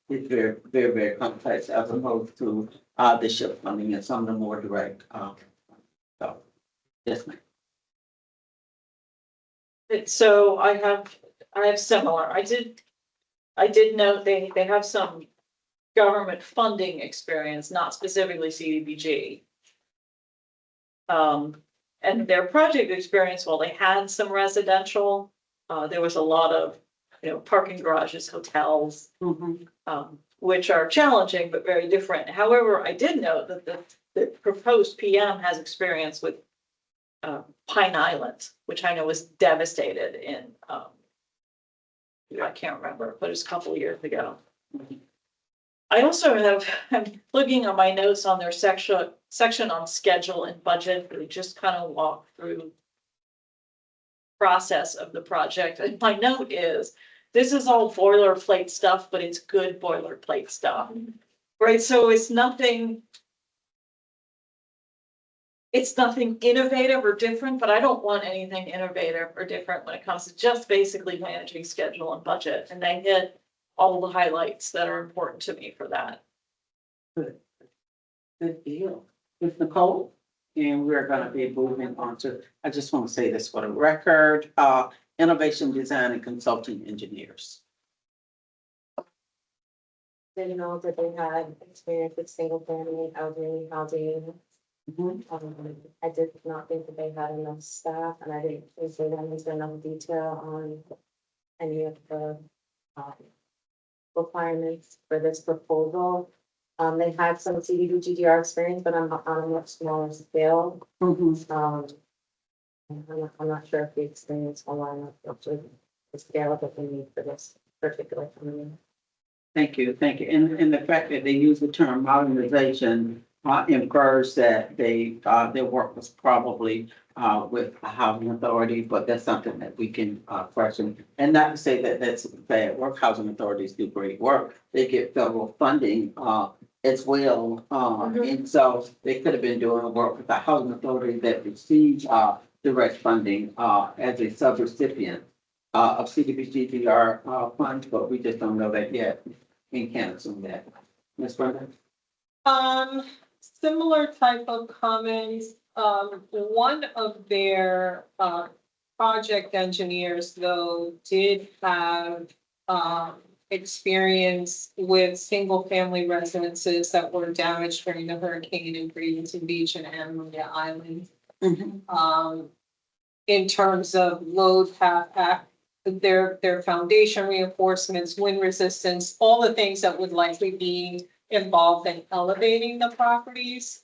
[SPEAKER 2] very, very, very complex as opposed to the SHIP funding and some of the more direct, so, yes, ma'am.
[SPEAKER 5] So I have similar, I did note they have some government funding experience, not specifically CDBG. And their project experience, while they had some residential, there was a lot of, parking garages, hotels, which are challenging but very different. However, I did note that the proposed PM has experience with Pine Island, which I know was devastated in, I can't remember, but it was a couple of years ago. I also I'm looking at my notes on their section on schedule and budget. We just kind of walk through process of the project. And my note is, this is all boilerplate stuff, but it's good boilerplate stuff, right? So it's nothing innovative or different, but I don't want anything innovative or different when it comes to just basically managing schedule and budget. And they hit all the highlights that are important to me for that.
[SPEAKER 2] Good deal. With Nicole, and we're gonna be moving on to, I just want to say this for the record, innovation design and consulting engineers.
[SPEAKER 8] Didn't know that they had experience with single family elderly housing. I did not think that they had enough staff, and I didn't think they went into enough detail on any of the requirements for this proposal. They had some CDBG-DR experience, but on a much smaller scale. I'm not sure if the experience will line up with the scale that they need for this particular company.
[SPEAKER 2] Thank you. And the fact that they use the term modernization infers that their work was probably with a housing authority, but that's something that we can question. And not to say that that's bad work. Housing authorities do great work. They get federal funding as well. And so they could have been doing work with the housing authority that receives direct funding as a subrecipient of CDBG-DR funds, but we just don't know that yet. We can't assume that. Ms. Brenda?
[SPEAKER 3] Similar type of comments. One of their project engineers, though, did have experience with single family residences that were damaged during the hurricane in Bradenton Beach and Anne Maria Island. In terms of load path, their foundation reinforcements, wind resistance, all the things that would likely be involved in elevating the properties.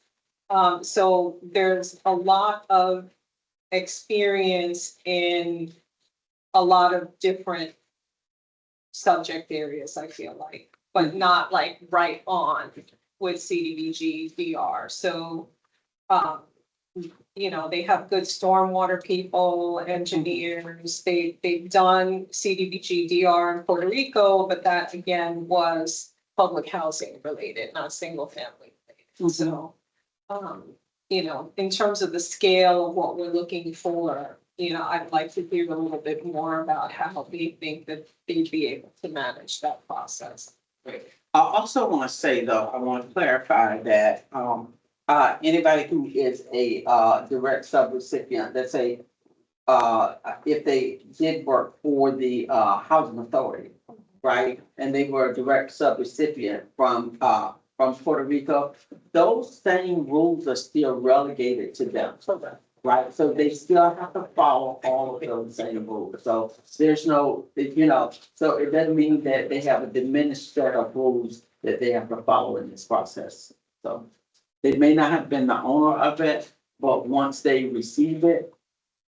[SPEAKER 3] So there's a lot of experience in a lot of different subject areas, I feel like, but not like right on with CDBG-DR. So, they have good stormwater people, engineers. They've done CDBG-DR in Puerto Rico, but that again was public housing related, not single family related. So, in terms of the scale of what we're looking for, I'd like to hear a little bit more about how they think that they'd be able to manage that process.
[SPEAKER 2] I also want to say, though, I want to clarify that anybody who is a direct subrecipient, let's say, if they did work for the housing authority, right, and they were a direct subrecipient from Puerto Rico, those same rules are still relegated to them. right? So they still have to follow all of those same rules. So there's no, so it doesn't mean that they have a diminished set of rules that they have to follow in this process. So they may not have been the owner of it, but once they receive it,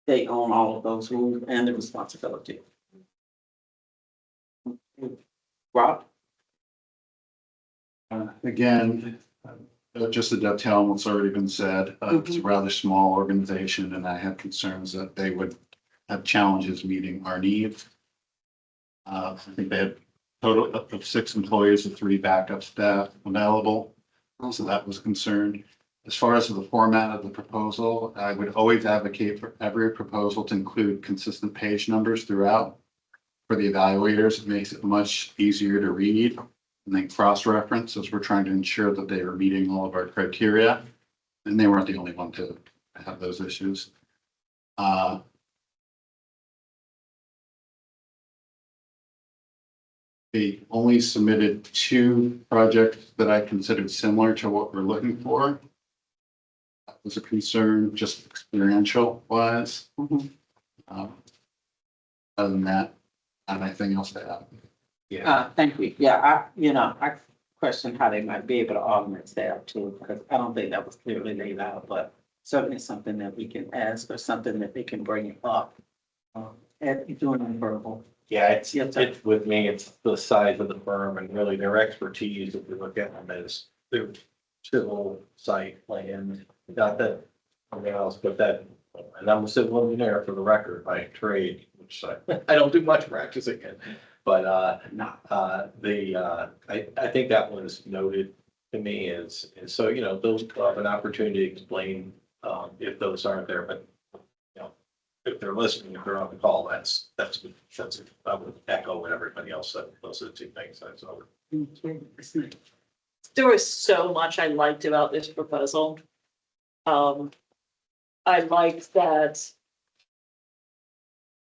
[SPEAKER 2] they own all of those rules and the responsibility. Rob?
[SPEAKER 7] Again, just to dovetail on what's already been said, it's a rather small organization and I have concerns that they would have challenges meeting our needs. I think they had a total of 6 employees and 3 backup staff available. So that was concerned. As far as the format of the proposal, I would always advocate for every proposal to include consistent page numbers throughout. For the evaluators, it makes it much easier to read and then cross-reference as we're trying to ensure that they are meeting all of our criteria. And they weren't the only one to have those issues. They only submitted 2 projects that I considered similar to what we're looking for. That was a concern, just experiential wise. Other than that, I have anything else to add.
[SPEAKER 2] Thank you. Yeah, I question how they might be able to augment staff too, because I don't think that was clearly laid out, but certainly something that we can ask or something that they can bring up. And doing it verbal.
[SPEAKER 6] Yeah, it's,
[SPEAKER 2] Yes, sir.
[SPEAKER 6] it's with me, it's the size of the firm and really their expertise, if we look at them as their civil site plan, not that, something else, but that, and I'm a civil engineer for the record by trade, which I don't do much practicing in. But, I think that was noted to me as, so, those have an opportunity to explain, if those aren't there, but if they're listening, if they're on the call, that's, I would echo what everybody else said. Those are the 2 things I saw.
[SPEAKER 5] There was so much I liked about this proposal. I liked that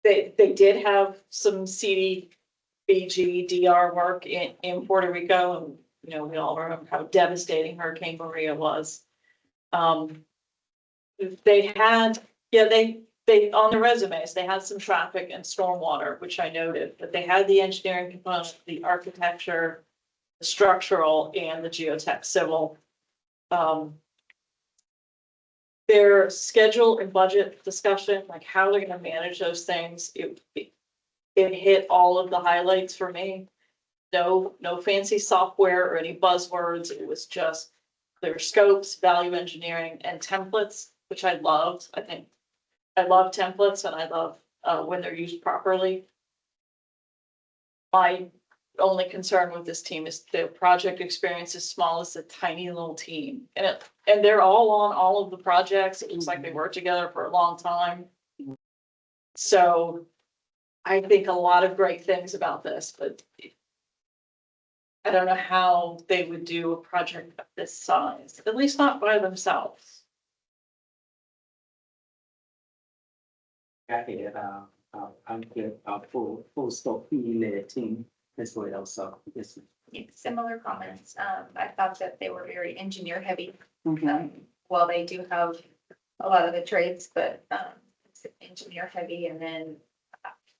[SPEAKER 5] they did have some CDBG-DR work in Puerto Rico, and, we all remember how devastating Hurricane Maria was. They had, they, on the resumes, they had some traffic and stormwater, which I noted, but they had the engineering component, the architecture, the structural, and the geotech civil. Their schedule and budget discussion, like how they're gonna manage those things, it hit all of the highlights for me. No fancy software or any buzzwords. It was just their scopes, value engineering, and templates, which I loved. I love templates and I love when they're used properly. My only concern with this team is their project experience is small as a tiny little team. And they're all on all of the projects. It looks like they worked together for a long time. So I think a lot of great things about this, but I don't know how they would do a project of this size, at least not by themselves.
[SPEAKER 2] I had, I'm good, full scope led team as well, so this.
[SPEAKER 4] Yeah, similar comments. I thought that they were very engineer heavy.
[SPEAKER 2] Mhm.
[SPEAKER 4] While they do have a lot of the trades, but it's engineer heavy. And then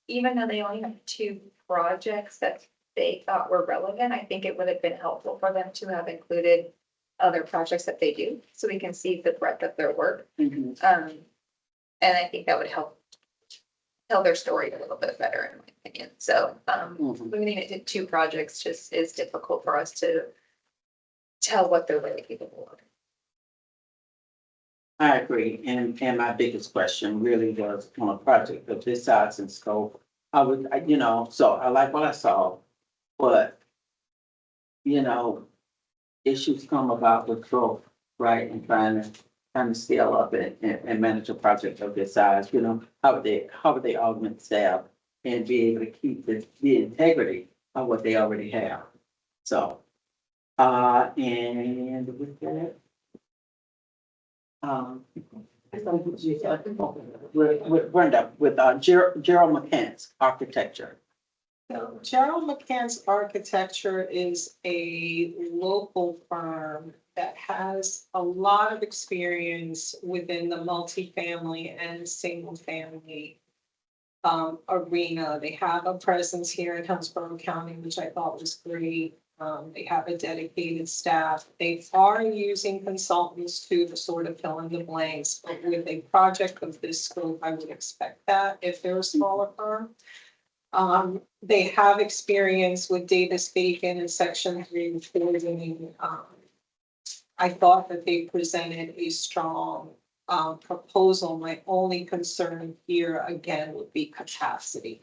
[SPEAKER 4] even though they only have 2 projects that they thought were relevant, I think it would have been helpful for them to have included other projects that they do, so we can see the breadth of their work.
[SPEAKER 2] Mhm.
[SPEAKER 4] And I think that would help tell their story a little bit better, in my opinion. So limiting it to 2 projects just is difficult for us to tell what they're really capable of.
[SPEAKER 2] I agree, and my biggest question really was on a project of this size and scope. So I like what I saw, but, issues come about with growth, right? And trying to scale up and manage a project of this size, how would they augment staff and be able to keep the integrity of what they already have? So, and with that. With Brenda, with Gerald McCants, architecture.
[SPEAKER 3] So Gerald McCann's Architecture is a local firm that has a lot of experience within the multifamily and single family arena. They have a presence here in Hillsborough County, which I thought was great. They have a dedicated staff. They are using consultants too to sort of fill in the blanks, but with a project of this scope, I would expect that if they're a smaller firm. They have experience with Davis-Bacon and Section 3 reporting. I thought that they presented a strong proposal. My only concern here again would be capacity.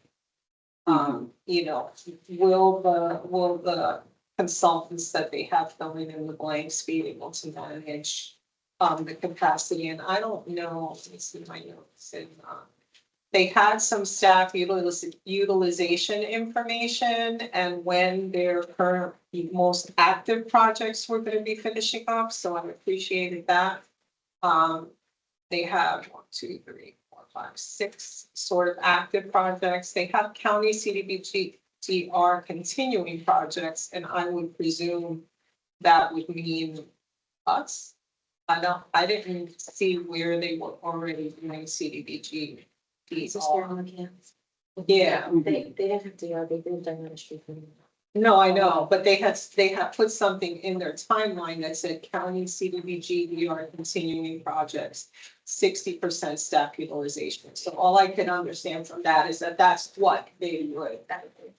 [SPEAKER 3] You know, will the consultants that they have filling in the blanks be able to manage the capacity? And I don't know, let me see my notes. And they had some staff utilization information and when their current most active projects were going to be finishing up, so I appreciated that. They have 1, 2, 3, 4, 5, 6 sort of active projects. They have county CDBG-DR continuing projects, and I would presume that would mean us. I didn't see where they were already doing CDBG.
[SPEAKER 8] This is where on the campus.
[SPEAKER 3] Yeah.
[SPEAKER 8] They didn't have DR, they did dynamistry.
[SPEAKER 3] No, I know, but they had put something in their timeline that said county CDBG-DR continuing projects, 60% staff utilization. So all I can understand from that is that that's what they would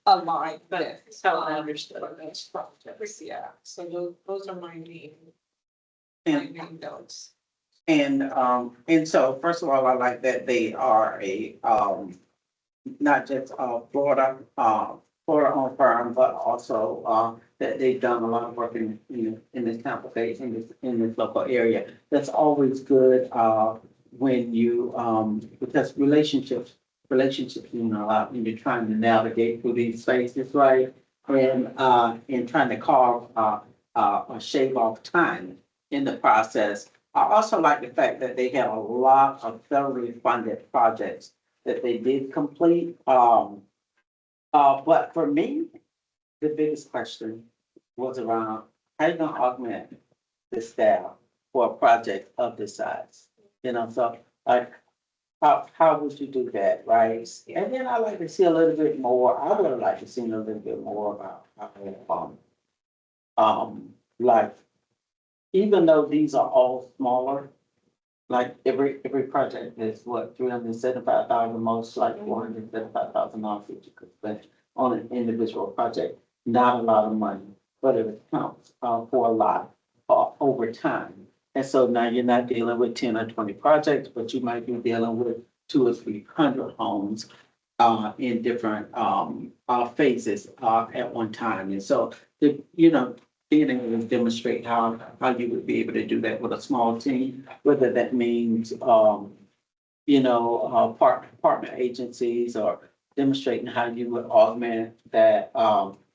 [SPEAKER 3] align with.
[SPEAKER 5] So I understood.
[SPEAKER 3] For those projects, yeah. So those are my main notes.
[SPEAKER 2] And so first of all, I like that they are a, not just Florida-owned firm, but also, that they've done a lot of work in this Tampa Bay, in this local area. That's always good, when you, because relationships mean a lot when you're trying to navigate through these spaces, right? And trying to carve, or shave off time in the process. I also like the fact that they have a lot of federally funded projects that they did complete. But for me, the biggest question was around how you gonna augment the staff for a project of this size? You know, so like, how would you do that, right? And then I like to see a little bit more, I would like to see a little bit more about like, even though these are all smaller, like every project is what, $375,000, most like $475,000 that you could spend on an individual project. Not a lot of money, but it counts for a lot over time. And so now you're not dealing with 10 or 20 projects, but you might be dealing with 200 or 300 homes in different phases at one time. And so being able to demonstrate how you would be able to do that with a small team, whether that means, partner agencies, or demonstrating how you would augment that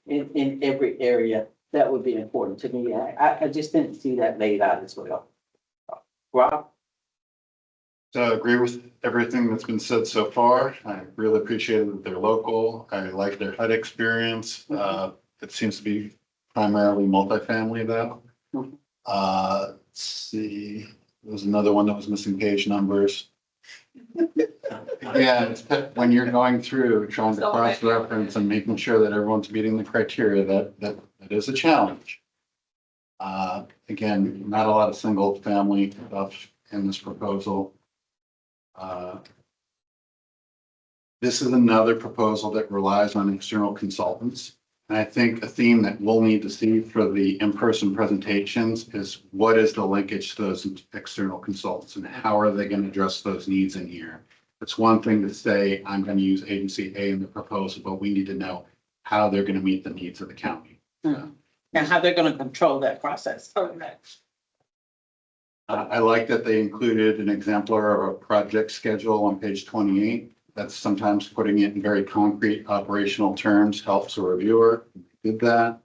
[SPEAKER 2] in every area, that would be important to me. I just didn't see that laid out as well. Rob?
[SPEAKER 7] So I agree with everything that's been said so far. I really appreciate that they're local. I like their HUD experience. It seems to be primarily multifamily though. Let's see, there was another one that was missing page numbers. Yeah, it's when you're going through trying to cross-reference and making sure that everyone's meeting the criteria, that is a challenge. Again, not a lot of single family stuff in this proposal. This is another proposal that relies on external consultants. And I think a theme that we'll need to see for the in-person presentations is what is the linkage to those external consultants and how are they going to address those needs in here? It's one thing to say, I'm going to use agency A in the proposal, but we need to know how they're going to meet the needs of the county.
[SPEAKER 2] And how they're going to control that process.
[SPEAKER 3] Correct.
[SPEAKER 7] I like that they included an exemplar of a project schedule on page 28. That's sometimes putting it in very concrete operational terms, helps a reviewer. Did that.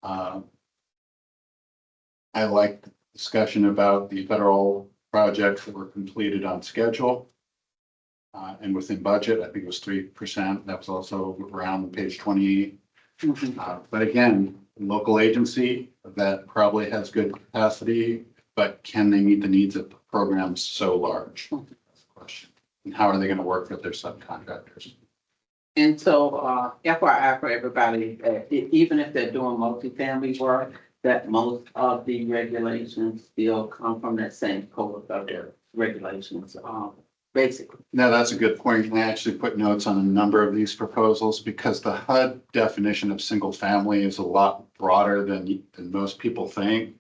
[SPEAKER 7] I like the discussion about the federal projects that were completed on schedule and within budget. I think it was 3%. That was also around page 28. But again, local agency that probably has good capacity, but can they meet the needs of the program so large? That's the question. And how are they going to work with their subcontractors?
[SPEAKER 2] And so, FYI for everybody, even if they're doing multifamily work, that most of the regulations still come from that same code of federal regulations, basically.
[SPEAKER 7] No, that's a good point. I actually put notes on a number of these proposals because the HUD definition of single family is a lot broader than most people think.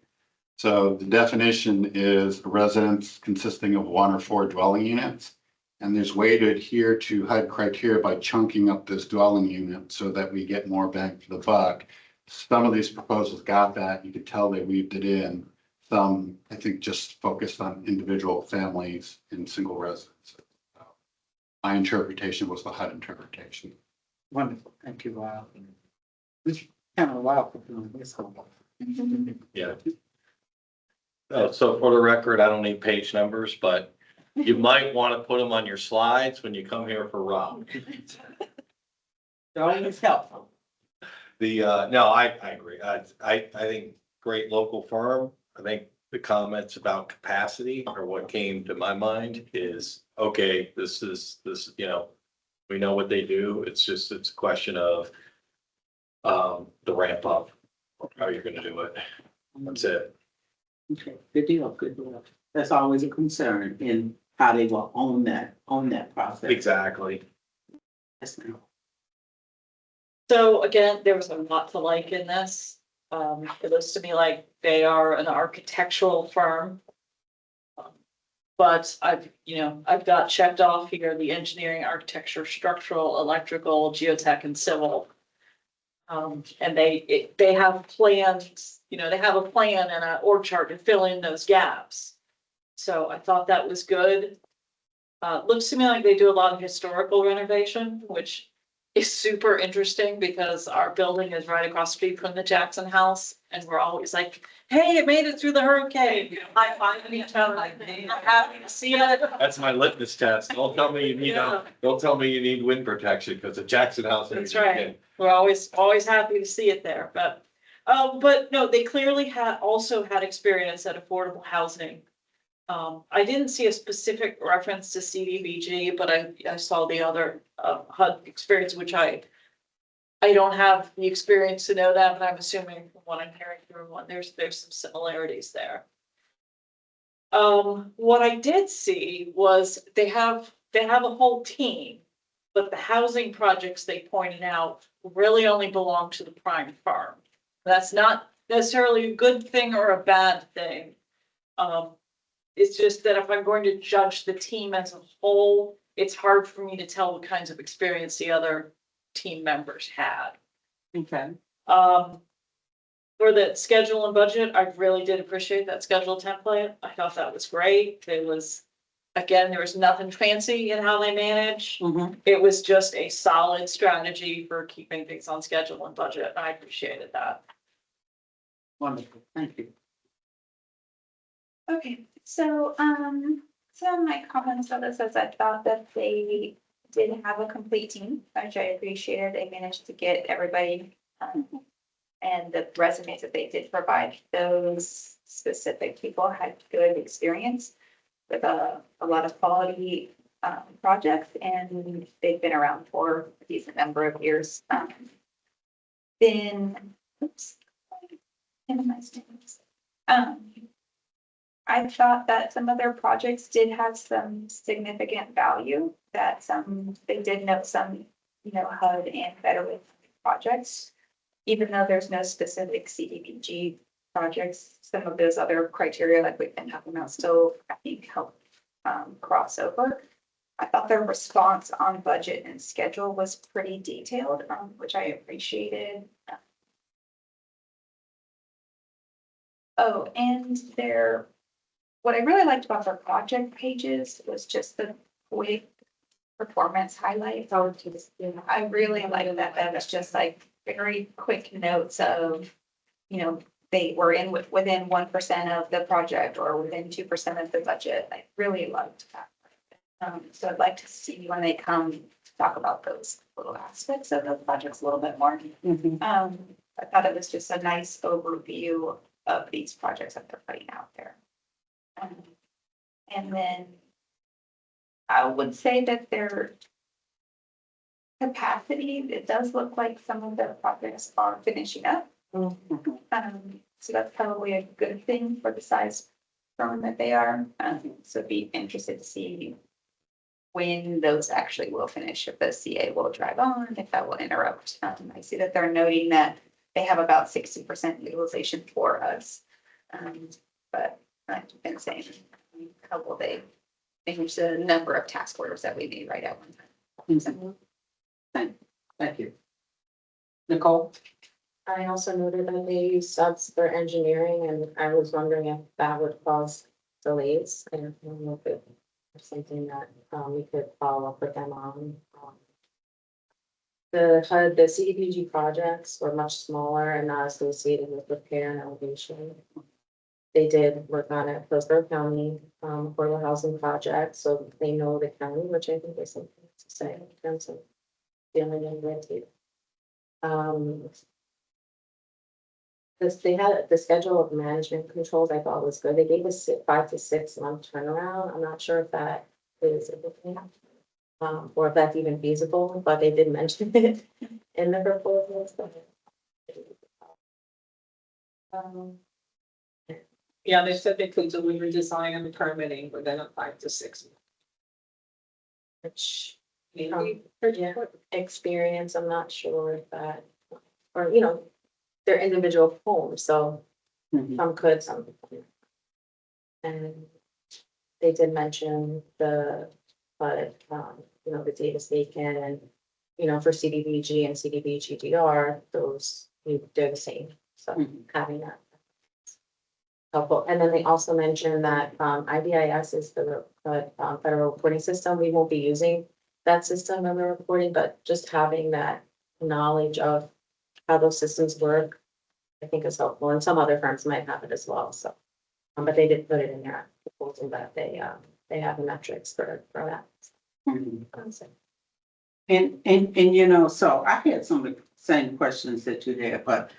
[SPEAKER 7] So the definition is a residence consisting of 1 or 4 dwelling units. And there's a way to adhere to HUD criteria by chunking up this dwelling unit so that we get more bang for the buck. Some of these proposals got that. You could tell they weaved it in. Some, I think, just focused on individual families and single residences. My interpretation was the HUD interpretation.
[SPEAKER 2] Wonderful, thank you, Rob. It's kind of wild for doing this whole.
[SPEAKER 6] Yeah. So for the record, I don't need page numbers, but you might want to put them on your slides when you come here for Rob.
[SPEAKER 2] Drawing is helpful.
[SPEAKER 6] No, I agree. I think great local firm. I think the comments about capacity or what came to my mind is, okay, this, we know what they do. It's a question of the ramp up. How you're gonna do it. That's it.
[SPEAKER 2] Okay, good deal, good deal. That's always a concern in how they will own that process.
[SPEAKER 6] Exactly.
[SPEAKER 2] Yes, ma'am.
[SPEAKER 5] So again, there was a lot to like in this. It looks to me like they are an architectural firm. But I've got checked off here, the engineering, architecture, structural, electrical, geotech and civil. And they have plans, they have a plan and an org chart to fill in those gaps. So I thought that was good. Looks to me like they do a lot of historical renovation, which is super interesting because our building is right across the street from the Jackson House. And we're always like, hey, it made it through the hurricane. High fiving each other. I'm happy to see it.
[SPEAKER 6] That's my litmus test. Don't tell me you need wind protection because the Jackson House.
[SPEAKER 5] That's right. We're always happy to see it there, but no, they clearly also had experience at affordable housing. I didn't see a specific reference to CDBG, but I saw the other HUD experience, which I don't have the experience to know that, but I'm assuming from what I'm hearing from everyone, there's some similarities there. What I did see was they have a whole team, but the housing projects they pointed out really only belong to the prime firm. That's not necessarily a good thing or a bad thing. It's just that if I'm going to judge the team as a whole, it's hard for me to tell what kinds of experience the other team members had.
[SPEAKER 2] Okay.
[SPEAKER 5] For the schedule and budget, I really did appreciate that schedule template. I thought that was great. There was nothing fancy in how they manage.
[SPEAKER 2] Mm-hmm.
[SPEAKER 5] It was just a solid strategy for keeping things on schedule and budget. I appreciated that.
[SPEAKER 2] Wonderful, thank you.
[SPEAKER 4] Okay, so some of my comments on this is I thought that they did have a complete team, which I appreciated. They managed to get everybody and the resumes that they did provide, those specific people had good experience with a lot of quality projects, and they've been around for a decent number of years. I thought that some of their projects did have some significant value, that they did note some, HUD and federal projects. Even though there's no specific CDBG projects, some of those other criteria like we've been talking about still, I think, help cross over. I thought their response on budget and schedule was pretty detailed, which I appreciated. Oh, and what I really liked about their project pages was just the quick performance highlights. I really liked that. That was just like very quick notes of, they were within 1% of the project or within 2% of the budget. I really loved that. So I'd like to see when they come to talk about those little aspects of the projects a little bit more.
[SPEAKER 2] Mm-hmm.
[SPEAKER 4] I thought it was just a nice overview of these projects that they're putting out there. And then I would say that their capacity, it does look like some of the projects are finishing up. So that's probably a good thing for the size firm that they are. So be interested to see when those actually will finish, if the CA will drive on, if that will interrupt. I see that they're noting that they have about 60% utilization for us. But I've been saying, how will they manage the number of task orders that we may write at one time? So,
[SPEAKER 2] Thank you. Nicole?
[SPEAKER 8] I also noted that they use subs for engineering, and I was wondering if that would cause delays. I don't know if it's something that we could follow up with them on. The CDBG projects were much smaller and not associated with repair and elevation. They did work on it, Hillsborough County, for the housing project, so they know the county, which I think is something to say in terms of dealing in red tape. They had the schedule of management controls, I thought was good. They gave us 5 to 6 month turnaround. I'm not sure if that is a good thing. Or if that's even feasible, but they did mention it in the proposal.
[SPEAKER 3] Yeah, they said they could deliver design and permitting within a 5 to 6 months.
[SPEAKER 8] Which,
[SPEAKER 3] Maybe.
[SPEAKER 8] yeah, experience, I'm not sure if that, or, they're individual homes, so some could, some couldn't. And they did mention the data taken and, for CDBG and CDBG-DR, they're the same, so having that. Helpful. And then they also mentioned that IBIS is the federal reporting system. We won't be using that system when we're reporting, but just having that knowledge of how those systems work, I think is helpful. And some other firms might have it as well. So, but they did put it in their proposal that they have the metrics for that.
[SPEAKER 2] And so I had some of the same questions that you had, but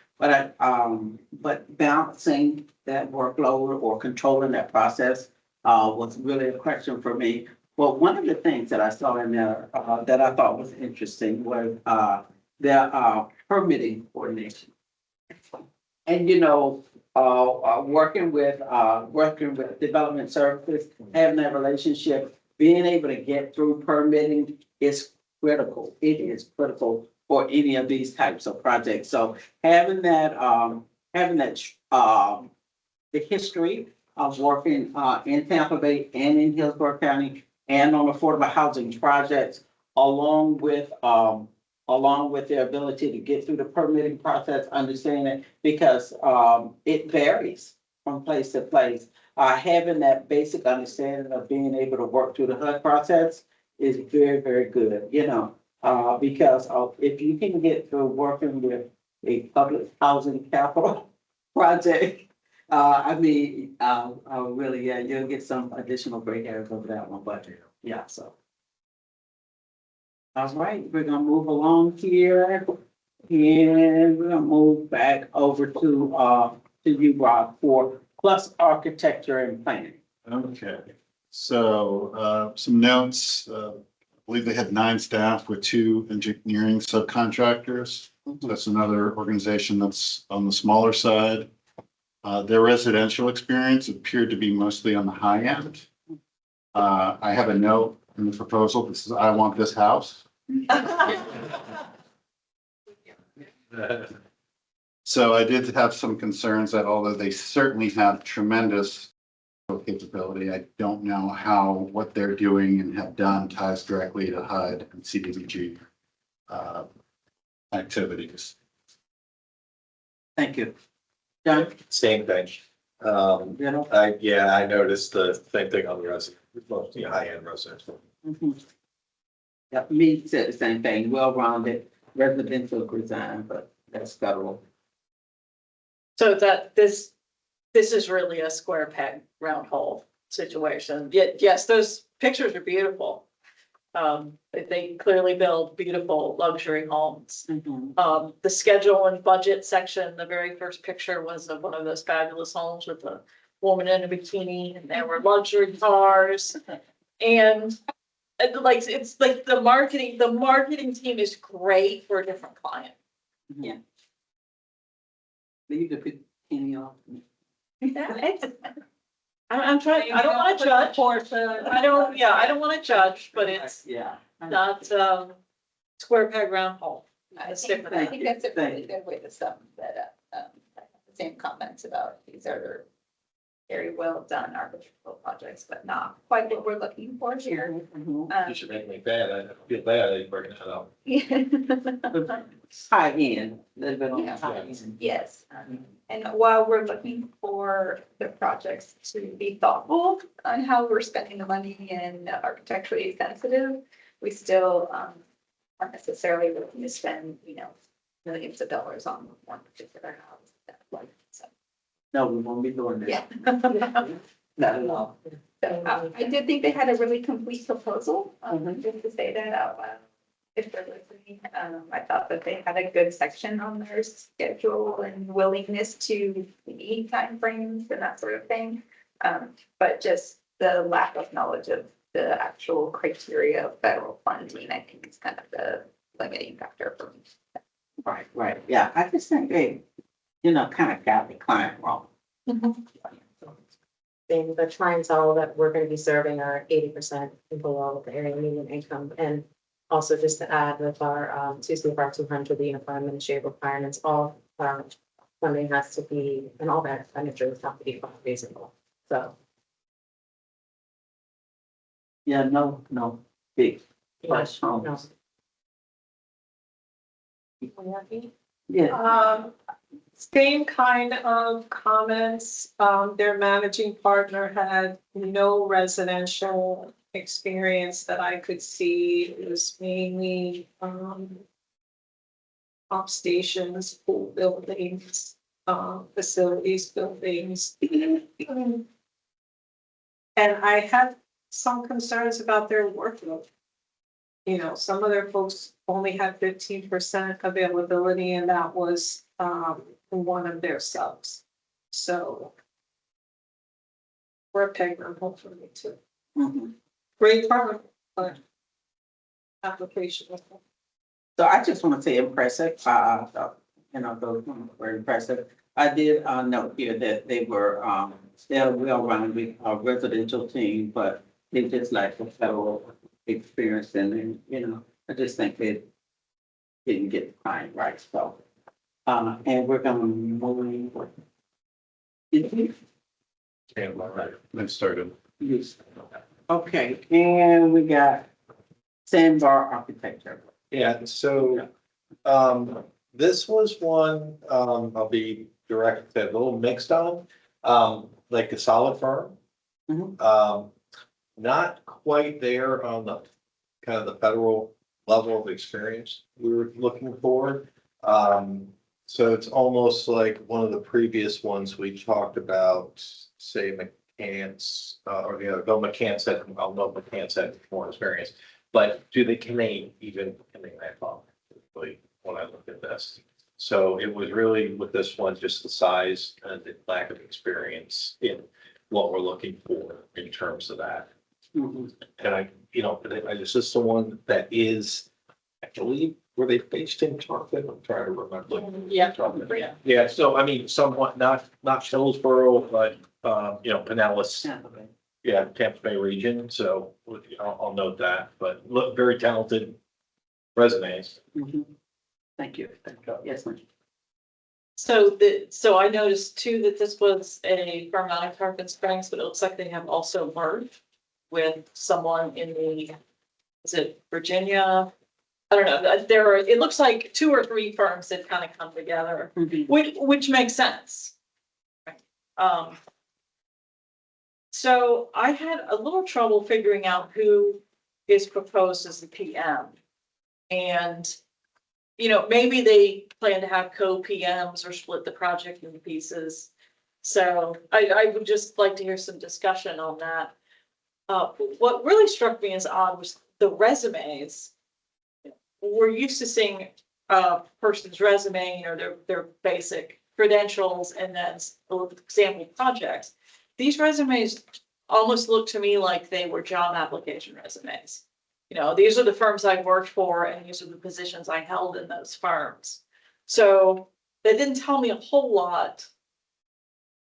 [SPEAKER 2] balancing that workload or controlling that process was really a question for me. Well, one of the things that I saw in there that I thought was interesting was their permitting coordination. And working with development services, having that relationship, being able to get through permitting is critical. It is critical for any of these types of projects. So having that the history of working in Tampa Bay and in Hillsborough County and on affordable housing projects, along with their ability to get through the permitting process, understanding because it varies from place to place. Having that basic understanding of being able to work through the HUD process is very, very good, because if you can get through working with a public housing capital project, really, you'll get some additional gray hairs over that one, but yeah, so. All right, we're gonna move along here, and we're gonna move back over to you, Rob, for plus architecture and planning.
[SPEAKER 7] Okay, so some notes. I believe they had 9 staff with 2 engineering subcontractors. That's another organization that's on the smaller side. Their residential experience appeared to be mostly on the high end. I have a note in the proposal that says, "I want this house." So I did have some concerns that although they certainly have tremendous capability, I don't know how what they're doing and have done ties directly to HUD and CDBG activities.
[SPEAKER 2] Thank you. John?
[SPEAKER 6] Same thing. I noticed the same thing on the mostly high-end residential.
[SPEAKER 2] Yeah, me said the same thing, well-rounded residential design, but that's federal.
[SPEAKER 5] So that this is really a square peg, round hole situation. Yet, yes, those pictures are beautiful. They clearly build beautiful luxury homes.
[SPEAKER 2] Mhm.
[SPEAKER 5] The schedule and budget section, the very first picture was of one of those fabulous homes with a woman in a bikini, and there were luxury cars. And like, it's like the marketing team is great for a different client.
[SPEAKER 2] Yeah. Leave the bikini off.
[SPEAKER 5] I'm trying, I don't wanna judge, I don't wanna judge, but it's
[SPEAKER 2] Yeah.
[SPEAKER 5] not, square peg round hole.
[SPEAKER 4] I
[SPEAKER 5] Let's
[SPEAKER 4] think
[SPEAKER 5] stick with
[SPEAKER 4] I
[SPEAKER 5] that.
[SPEAKER 4] think that's a
[SPEAKER 2] Thank
[SPEAKER 4] really
[SPEAKER 2] you.
[SPEAKER 4] good way to sum that up. The same comments about these are very well done architectural projects, but not quite what we're looking for here.
[SPEAKER 2] Mhm.
[SPEAKER 6] You should make me bad. I feel bad. I bring that up.
[SPEAKER 2] High end, a little bit on the
[SPEAKER 4] Yeah.
[SPEAKER 2] high end.
[SPEAKER 4] Yes, and while we're looking for the projects to be thoughtful on how we're spending the money and architecturally sensitive, we still aren't necessarily looking to spend, millions of dollars on one particular house. So,
[SPEAKER 2] No, we won't be doing that.
[SPEAKER 4] yeah.
[SPEAKER 2] Not at all.
[SPEAKER 4] So, I did think they had a really complete proposal,
[SPEAKER 2] Mhm.
[SPEAKER 4] just to say that out loud. If they're listening, I thought that they had a good section on their schedule and willingness to meet timeframes and that sort of thing. But just the lack of knowledge of the actual criteria of federal funding, I think is kind of the limiting factor for me.
[SPEAKER 2] Right, yeah, I just think they, kind of got the client wrong.
[SPEAKER 8] And the clientele that we're gonna be serving are 80% and below the area median income. And also just to add with our, 2 CFR 200, the uniform administrative requirements, all, funding has to be, and all that expenditures have to be reasonable. So.
[SPEAKER 2] Yeah, no, big flush
[SPEAKER 8] No.
[SPEAKER 2] homes. Yeah,
[SPEAKER 3] Same kind of comments. Their managing partner had no residential experience that I could see. It was mainly, pump stations, pool buildings, facilities buildings. And I had some concerns about their workload. Some of their folks only had 15% availability, and that was one of their subs. So we're a peg round hole for me too.
[SPEAKER 2] mhm.
[SPEAKER 3] Great firm, but application.
[SPEAKER 2] So I just want to say impressive, those were impressive. I did, note here that they were, they're well-rounded, residential team, but they just lack the federal experience and, I just think they didn't get the client right, so. And we're gonna move.
[SPEAKER 7] Let's start it.
[SPEAKER 2] Yes. Okay, and we got Sandbar Architecture.
[SPEAKER 6] Yeah, so, this was one, I'll be direct, a little mixed on, like a solid firm.
[SPEAKER 2] Mhm.
[SPEAKER 6] Not quite there on the kind of the federal level of experience we were looking for. So it's almost like one of the previous ones we talked about, say McCants, or Bill McCants said, I'll know McCants had more experience. But can they ramp up really, when I look at this? So it was really with this one, just the size and the lack of experience in what we're looking for in terms of that.
[SPEAKER 2] Mhm.
[SPEAKER 6] And this is the one that is, I believe, were they based in Tarpon? I'm trying to remember.
[SPEAKER 5] Yeah.
[SPEAKER 6] Yeah. Yeah, so I mean, somewhat not Hillsborough, but, Pinellas. Yeah, Tampa Bay region, so I'll note that, but look, very talented resumes.
[SPEAKER 2] Mhm. Thank you. Yes, ma'am.
[SPEAKER 5] So I noticed too that this was a firm out of Tarpon Springs, but it looks like they have also merged with someone in is it Virginia? I don't know, it looks like 2 or 3 firms that kind of come together,
[SPEAKER 2] Mhm.
[SPEAKER 5] which makes sense. So I had a little trouble figuring out who is proposed as the PM. And, maybe they plan to have co-PMs or split the project into pieces. So I would just like to hear some discussion on that. What really struck me as odd was the resumes, we're used to seeing a person's resume, their basic credentials and then example projects. These resumes almost look to me like they were job application resumes. These are the firms I've worked for and these are the positions I held in those firms. So that didn't tell me a whole lot.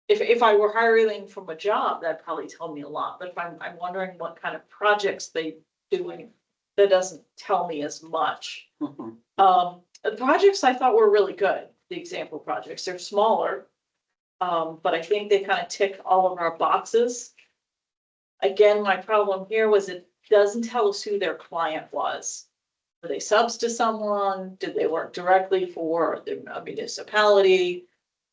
[SPEAKER 5] If I were hiring from a job, that probably told me a lot, but if I'm wondering what kind of projects they doing, that doesn't tell me as much.
[SPEAKER 2] Mhm.
[SPEAKER 5] The projects I thought were really good, the example projects, they're smaller. But I think they kind of tick all of our boxes. Again, my problem here was it doesn't tell us who their client was. Were they subs to someone? Did they work directly for a municipality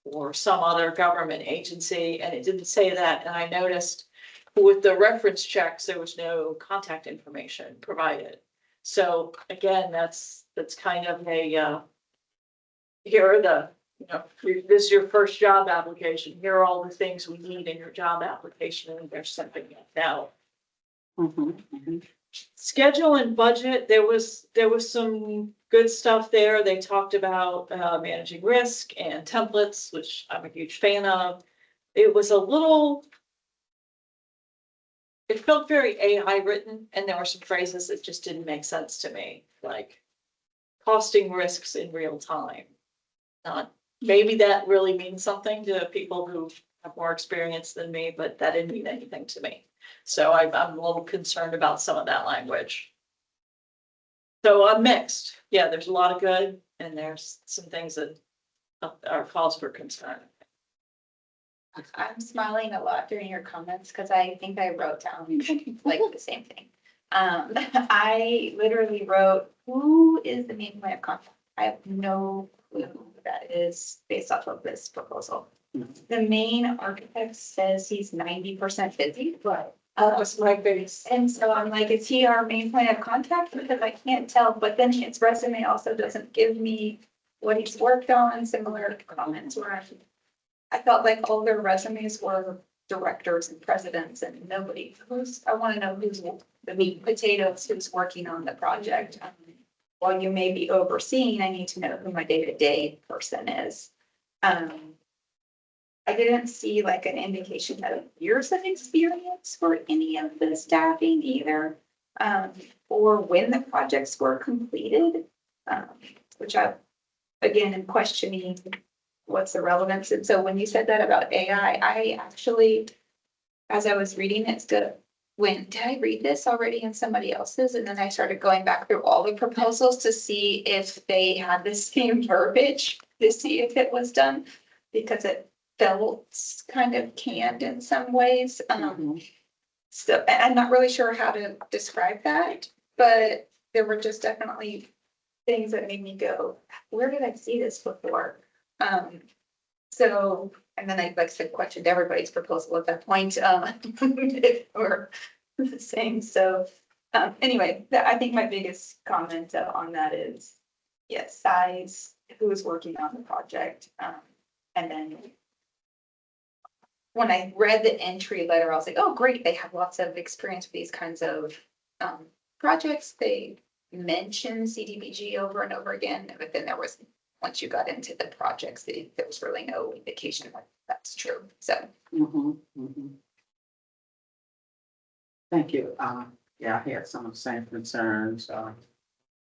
[SPEAKER 5] or some other government agency? And it didn't say that. And I noticed with the reference checks, there was no contact information provided. So again, that's kind of a, here are the, this is your first job application. Here are all the things we need in your job application, and there's something out.
[SPEAKER 2] Mhm, mhm.
[SPEAKER 5] Schedule and budget, there was some good stuff there. They talked about managing risk and templates, which I'm a huge fan of. It was a little, it felt very AI written, and there were some phrases that just didn't make sense to me, like costing risks in real time. Maybe that really means something to people who have more experience than me, but that didn't mean anything to me. So I'm a little concerned about some of that language. So I'm mixed. Yeah, there's a lot of good, and there's some things that are cause for concern.
[SPEAKER 4] I'm smiling a lot during your comments because I think I wrote down like the same thing. I literally wrote, who is the main point of contact? I have no clue who that is based off of this proposal. The main architect says he's 90% busy.
[SPEAKER 3] Right. That was my base.
[SPEAKER 4] And so I'm like, is he our main point of contact? Because I can't tell, but then his resume also doesn't give me what he's worked on. Similar comments where I felt like all their resumes were directors and presidents and nobody I want to know who's the meat and potatoes, who's working on the project. While you may be overseeing, I need to know who my day-to-day person is. I didn't see like an indication of years of experience for any of the staffing either, or when the projects were completed, which I, again, am questioning what's the relevance. And so when you said that about AI, I actually, as I was reading it, did I read this already in somebody else's? And then I started going back through all the proposals to see if they had the same verbiage, to see if it was done, because it felt kind of canned in some ways. So I'm not really sure how to describe that, but there were just definitely things that made me go, where did I see this before? So, and then I like said, questioned everybody's proposal at that point, or the same. So, anyway, I think my biggest comment on that is, yes, size, who is working on the project, and then when I read the entry letter, I was like, oh, great, they have lots of experience with these kinds of projects. They mentioned CDBG over and over again, but then there was, once you got into the projects, there was really no indication that that's true. So.
[SPEAKER 2] Thank you. Yeah, I had some of the same concerns,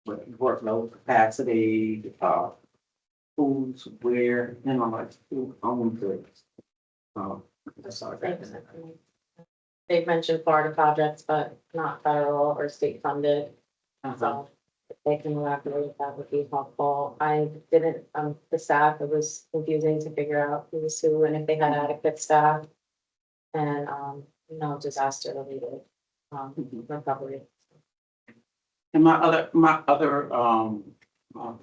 [SPEAKER 2] with workload capacity, who's where, like who owns it. That's all I got.
[SPEAKER 8] They've mentioned Florida projects, but not federal or state funded. So if they can elaborate, that would be helpful. I didn't, the staff, it was confusing to figure out who was who and if they had adequate staff. And, disaster related, recovery.
[SPEAKER 2] And my other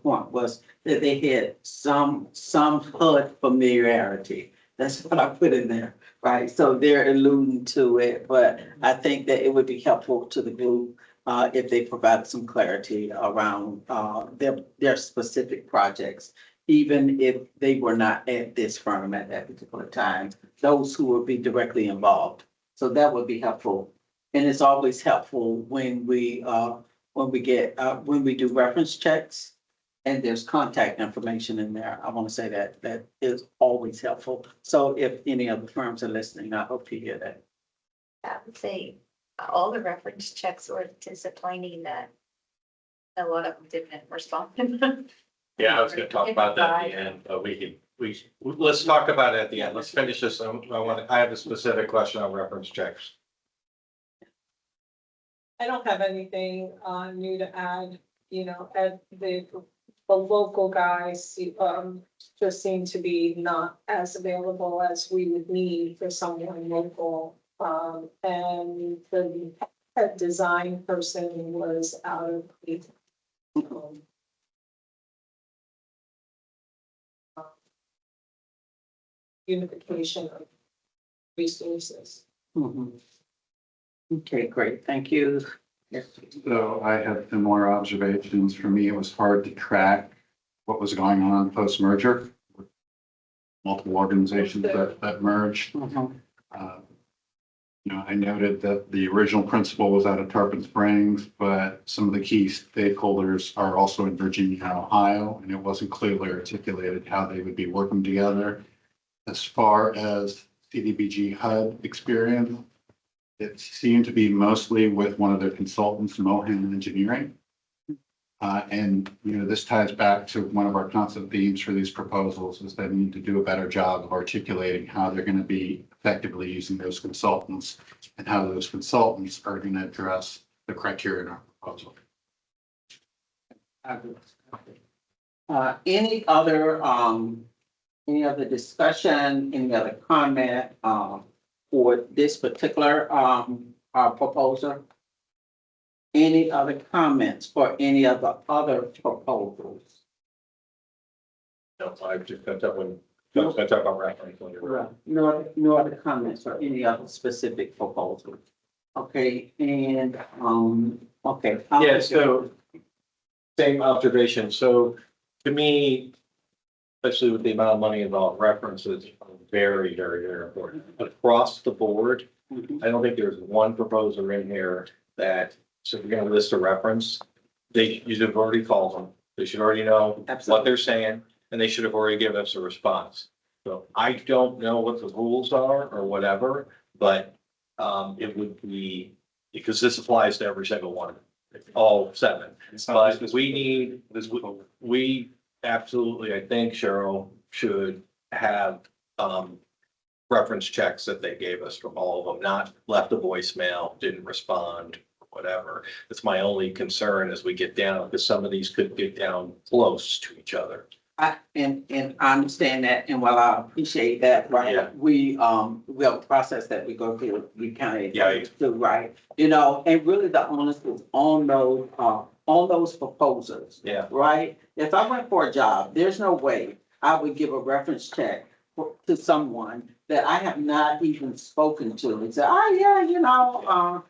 [SPEAKER 2] point was that they had some HUD familiarity. That's what I put in there, right? So they're alluding to it, but I think that it would be helpful to the group if they provided some clarity around their specific projects, even if they were not at this firm at that particular time, those who would be directly involved. So that would be helpful And it's always helpful when we do reference checks and there's contact information in there. I want to say that is always helpful. So if any of the firms are listening, I hope you hear that.
[SPEAKER 4] I would say all the reference checks were disappointing that a lot of them didn't respond.
[SPEAKER 6] Yeah, I was gonna talk about that at the end, but let's talk about it at the end. Let's finish this. I have a specific question on reference checks.
[SPEAKER 3] I don't have anything new to add, at the local guys, just seem to be not as available as we would need for someone local. And the head design person was out of the unification of resources.
[SPEAKER 2] Mhm. Okay, great. Thank you. Yes.
[SPEAKER 7] So I had similar observations. For me, it was hard to track what was going on post-merger. Multiple organizations that merged.
[SPEAKER 2] Mhm.
[SPEAKER 7] I noted that the original principal was out of Tarpon Springs, but some of the key stakeholders are also in Virginia and Ohio, and it wasn't clearly articulated how they would be working together. As far as CDBG HUD experience, it seemed to be mostly with one of their consultants, Mohan Engineering. This ties back to one of our constant themes for these proposals is they need to do a better job of articulating how they're going to be effectively using those consultants and how those consultants are going to address the criteria in our proposal.
[SPEAKER 2] Any other discussion, any other comment, for this particular, proposal? Any other comments for any of the other proposals?
[SPEAKER 6] No, I've just got that one. Got to talk about reference.
[SPEAKER 2] No other comments or any other specific proposals? Okay, and, okay.
[SPEAKER 6] Yeah, so same observation. So to me, especially with the amount of money involved, references are very, very, very important. Across the board,
[SPEAKER 2] Mhm.
[SPEAKER 6] I don't think there's one proposer in here that, so if you're gonna list a reference, you should have already called them. They should already know what
[SPEAKER 2] Absolutely.
[SPEAKER 6] they're saying, and they should have already given us a response. So I don't know what the rules are or whatever, but it would be, because this applies to every single one, all seven.
[SPEAKER 1] It's not
[SPEAKER 6] But
[SPEAKER 1] just this-
[SPEAKER 6] we need,
[SPEAKER 1] this proposal.
[SPEAKER 6] we absolutely, I think, Cheryl, should have reference checks that they gave us from all of them, not left a voicemail, didn't respond, whatever. That's my only concern as we get down, because some of these could get down close to each other.
[SPEAKER 2] And I understand that, and while I appreciate that, right,
[SPEAKER 6] Yeah.
[SPEAKER 2] we have a process that we go through, we kind of.
[SPEAKER 6] Yeah.
[SPEAKER 2] Right, and really the onus is on those proposals.
[SPEAKER 6] Yeah.
[SPEAKER 2] Right? If I went for a job, there's no way I would give a reference check to someone that I have not even spoken to and say, I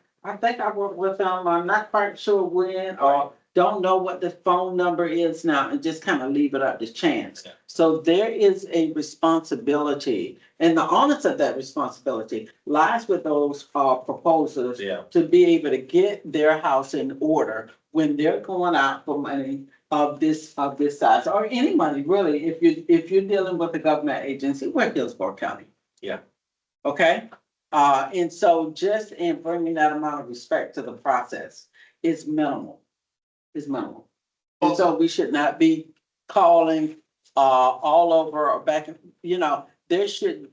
[SPEAKER 2] think I worked with them, I'm not quite sure when, or don't know what the phone number is now, and just kind of leave it up to chance.
[SPEAKER 6] Yeah.
[SPEAKER 2] So there is a responsibility, and the onus of that responsibility lies with those proposers
[SPEAKER 6] Yeah.
[SPEAKER 2] to be able to get their house in order when they're going out for money of this size, or any money, really, if you're dealing with a government agency, we're Hillsborough County.
[SPEAKER 6] Yeah.
[SPEAKER 2] Okay, and so just in bringing that amount of respect to the process is minimal. And so we should not be calling all over or back, there should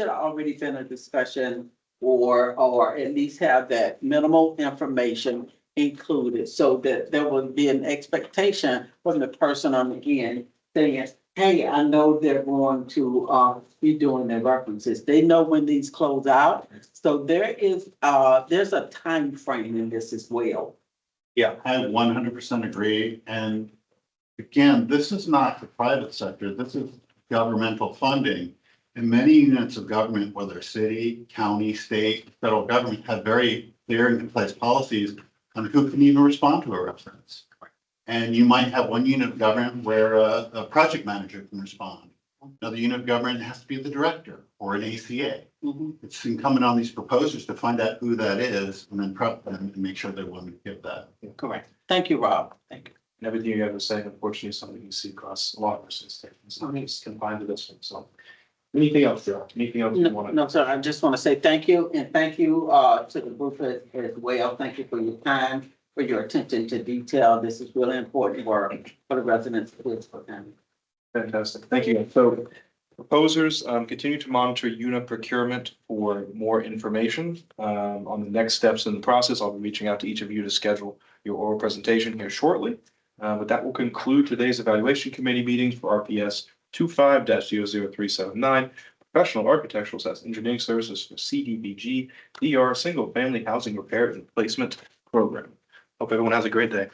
[SPEAKER 2] already been a discussion or at least have that minimal information included so that there will be an expectation from the person on the end saying, hey, I know they're going to be doing their references. They know when these close out. So there's a time frame in this as well.
[SPEAKER 7] I 100% agree. And again, this is not the private sector. This is governmental funding. And many units of government, whether city, county, state, federal government, have very clear and concise policies on who can even respond to a reference. And you might have one unit of government where a project manager can respond. Another unit of government has to be the director or an ACA.
[SPEAKER 2] Mhm.
[SPEAKER 7] It's incumbent on these proposers to find out who that is and then prep them and make sure they're willing to give that.
[SPEAKER 2] Correct. Thank you, Rob. Thank you.
[SPEAKER 1] And everything you guys are saying, unfortunately, is something you see across a lot of our states. It's not just confined to this one, so. Anything else, Joe? Anything else you
[SPEAKER 2] No,
[SPEAKER 1] want to?
[SPEAKER 2] no, sir, I just want to say thank you and thank you to the group as well. Thank you for your time, for your attention to detail. This is really important work for the residents of Hillsborough County.
[SPEAKER 1] Fantastic. Thank you. So proposers, continue to monitor UNA procurement for more information on the next steps in the process. I'll be reaching out to each of you to schedule your oral presentation here shortly. But that will conclude today's evaluation committee meetings for RPS 25-00379, professional architectural / engineering services for CDBG-DR single family housing repair and replacement program. Hope everyone has a great day.